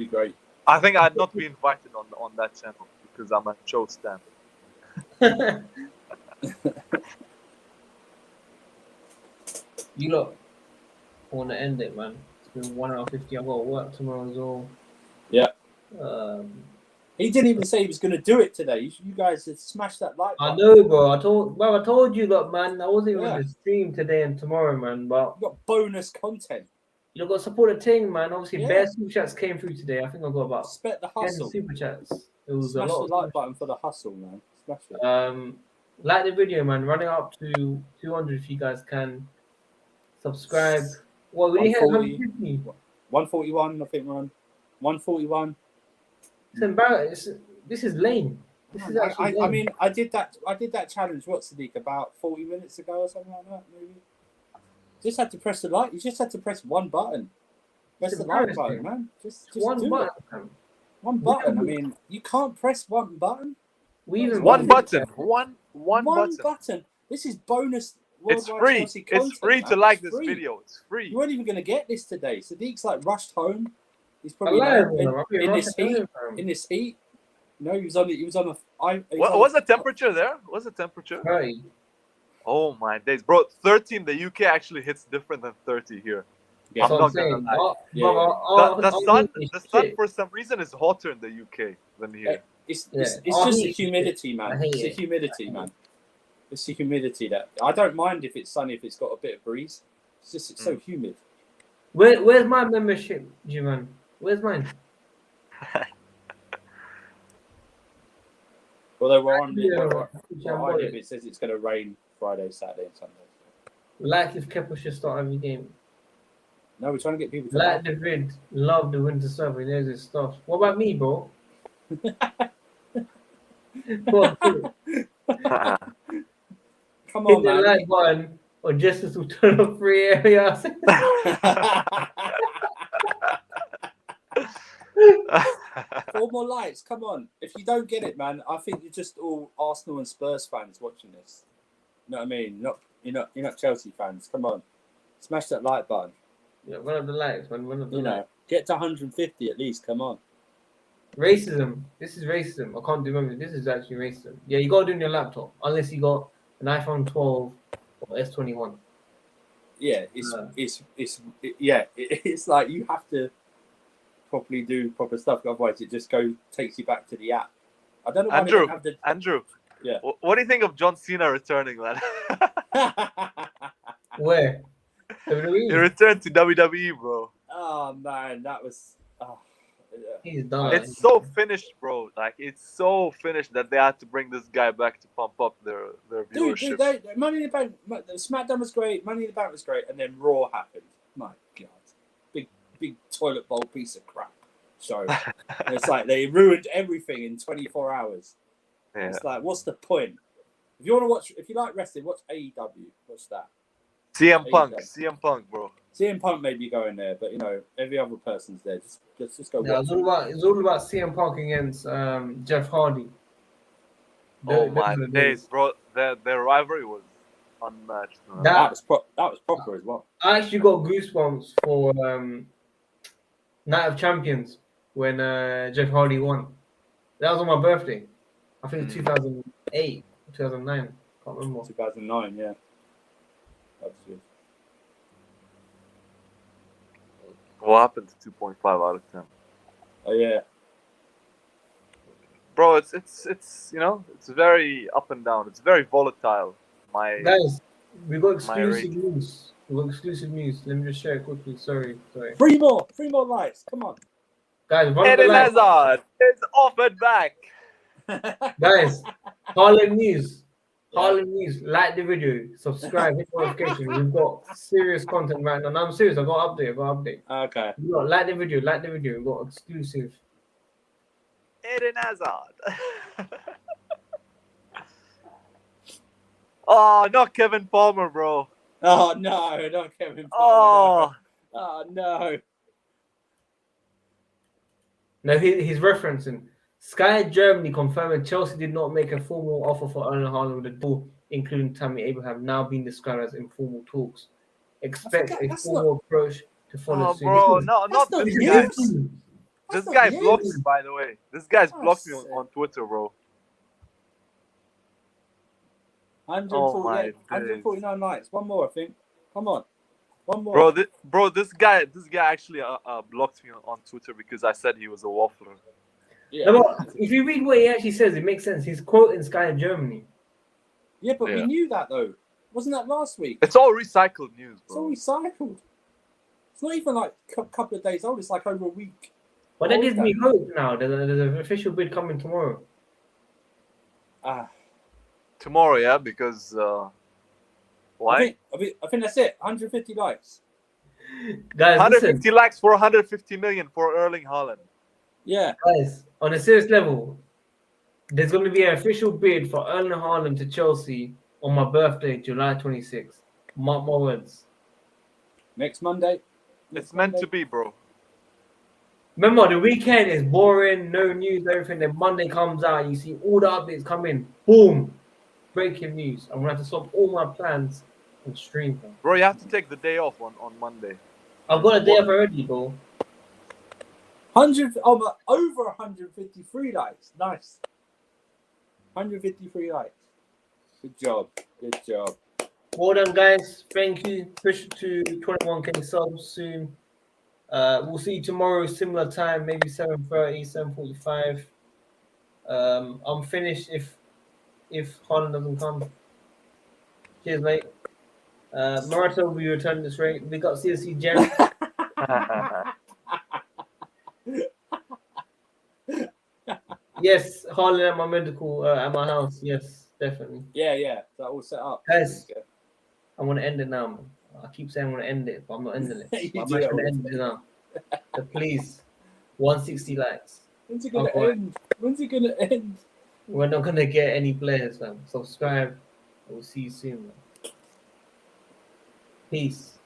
great. I think I'd not be invited on that channel because I'm a Cho stan. You lot want to end it, man. It's been 1 hour 50. I've got to work tomorrow as well. Yeah. He didn't even say he was going to do it today. You guys had smashed that like I button. know, bro. I told you, look, man. I wasn't even Yeah. going to stream today and tomorrow, man. But You got bonus content. you got to support the team, man. Obviously, Yeah. bare super chats came through today. I think I got about Respect the 10 hustle. super chats. It was Smash a lot. the like button for the hustle, man. Smash it. Like the video, man. Running up to 200 if you guys can. Subscribe. Well, we didn't hit 150. 141, I think we're on. 141. It's embarrassing. This is lame. This is actually lame. I mean, I did that challenge. What's the leak about 40 minutes ago or something like that? Maybe. Just had to press the like. You just had to press one button. Press the like button, man. Just one do button. it. One button. I mean, you can't press one button. One button. One button. This is bonus. It's free. Chelsea content, it's free man. to like It's this free. video. It's free. You weren't even going to get this today. Sadiq's like rushed home. He's probably in this heat. In this heat. No, he was on a. What's the temperature there? What's the temperature? 30. Oh my days, bro! 30 in the UK actually hits different than 30 here. Yeah. I'm not gonna lie. The sun for some reason is hotter in the UK than here. It's just the humidity, man. It's the humidity, man. It's the humidity that I don't mind if it's sunny if it's got a bit of breeze. It's so humid. Where's my membership, G-Man? Where's mine? Although we're on if it says it's going to rain Friday, Saturday, and Sunday. Like if Kepa should start every game. No, we're trying to get people to like the vid. Love the winter server. There's his stuff. What about me, bro? Come on, hit the man. like button, or Justice will turn off free areas. 4 more likes. Come on. If you don't get it, man, I think you're just all Arsenal and Spurs fans watching this. You know what I mean? You're not Chelsea fans. Come on, smash that like button. Yeah, one of the likes, man. One of the likes. Get to 150 at least. Come on. Racism. This is racism. I can't remember. This is actually racism. Yeah, you got to do it on your laptop, unless you got an iPhone 12 or S21. Yeah, it's like you have to properly do proper stuff, otherwise it just takes you back to the app. I don't know why they don't have the Andrew. Yeah. What do you think of John Cena returning, man? Where? WWE? He returned to WWE, bro. Oh man, that was. He's done. It's so finished, bro. Like it's so finished that they had to bring this guy back to pump up their viewership. Dude, Money in the Bank, SmackDown was great. Money in the Bank was great, and then Raw happened. My God, big toilet bowl piece of crap show. And it's like they ruined everything in 24 hours. Yeah. It's like, what's the point? If you want to watch, if you like wrestling, watch AEW. What's that? CM Punk, bro. CM Punk may be going there, but every other person's there. Just go. Yeah, it's all about CM Punk against Jeff Hardy. Oh my days, bro! Their rivalry was unmatched. Man. That was proper as well. I actually got goosebumps for Night of Champions when Jeff Hardy won. That was on my birthday. I think 2008, 2009. Can't remember. 2009, yeah. That was good. What happened to 2.5 out of 10? Oh yeah, bro. It's it's very up and down. It's very volatile. Guys, we got exclusive news. Let me just share it quickly. Sorry. 3 more likes. Come on, guys. Eden Hazard is offered back. Guys, Haaland news. Like the video, subscribe, hit notification. We've got serious content right now. No, I'm serious. I got update. Okay. Like the video. We've got exclusive. Eden Hazard. Oh, not Kevin Palmer, bro. Oh no, not Kevin Palmer. Oh no. No, he's referencing. Sky Germany confirming Chelsea did not make a formal offer for Erling Haaland with the deal, including Tammy Abraham, now being described as informal talks. Expect a formal approach to follow soon. Bro, not this guy. This guy blocked me, by the way. This guy's blocked me on Twitter, bro. 149 likes. One more, I think. Come on. One more. Bro, this guy actually blocked me on Twitter because I said he was a waffler. Yeah, No, but if you read what he actually says, it makes sense. He's quoting Sky Germany. yeah, but we Yeah. knew that though. Wasn't that last week? It's all recycled news, It's all bro. recycled. It's not even like a couple of days old. It's like over a week. But that How is gives me hope now. There's an official bid coming tomorrow. Ah, Tomorrow, yeah, because why? I think that's it. 150 likes. Guys, listen. 150 likes for 150 million for Erling Haaland. Yeah. Guys, on a serious level, there's going to be an official bid for Erling Haaland to Chelsea on my birthday, July 26th. Mark my words. Next Monday. It's meant to be, bro. Remember, the weekend is boring, no news, everything. Then Monday comes out, you see all the updates come in. Boom! Breaking news. I'm going to have to stop all my plans and stream them. Bro, you have to take the day off on Monday. I've got a day off already, bro. 100. Oh, over 153 likes. Nice. 153 likes. Good job. Good job. Well done, guys. Thank you. Push it to 21k subs soon. We'll see you tomorrow, similar time, maybe 7:30, 7:45. I'm finished if Haaland doesn't come. Cheers, mate. Morata will be returning this rate. We got CSC Jerry. Yes, Haaland at my medical at my house. Yes, definitely. Yeah. That all set up. Guys, I want to end it now, man. I keep saying I want to end it, but I'm not ending it. You But I'm do actually that going to end it now. So please, 160 likes. When's it gonna Okay. end? When's it gonna end? We're not going to get any players, man. Subscribe. We'll see you soon, man. Peace.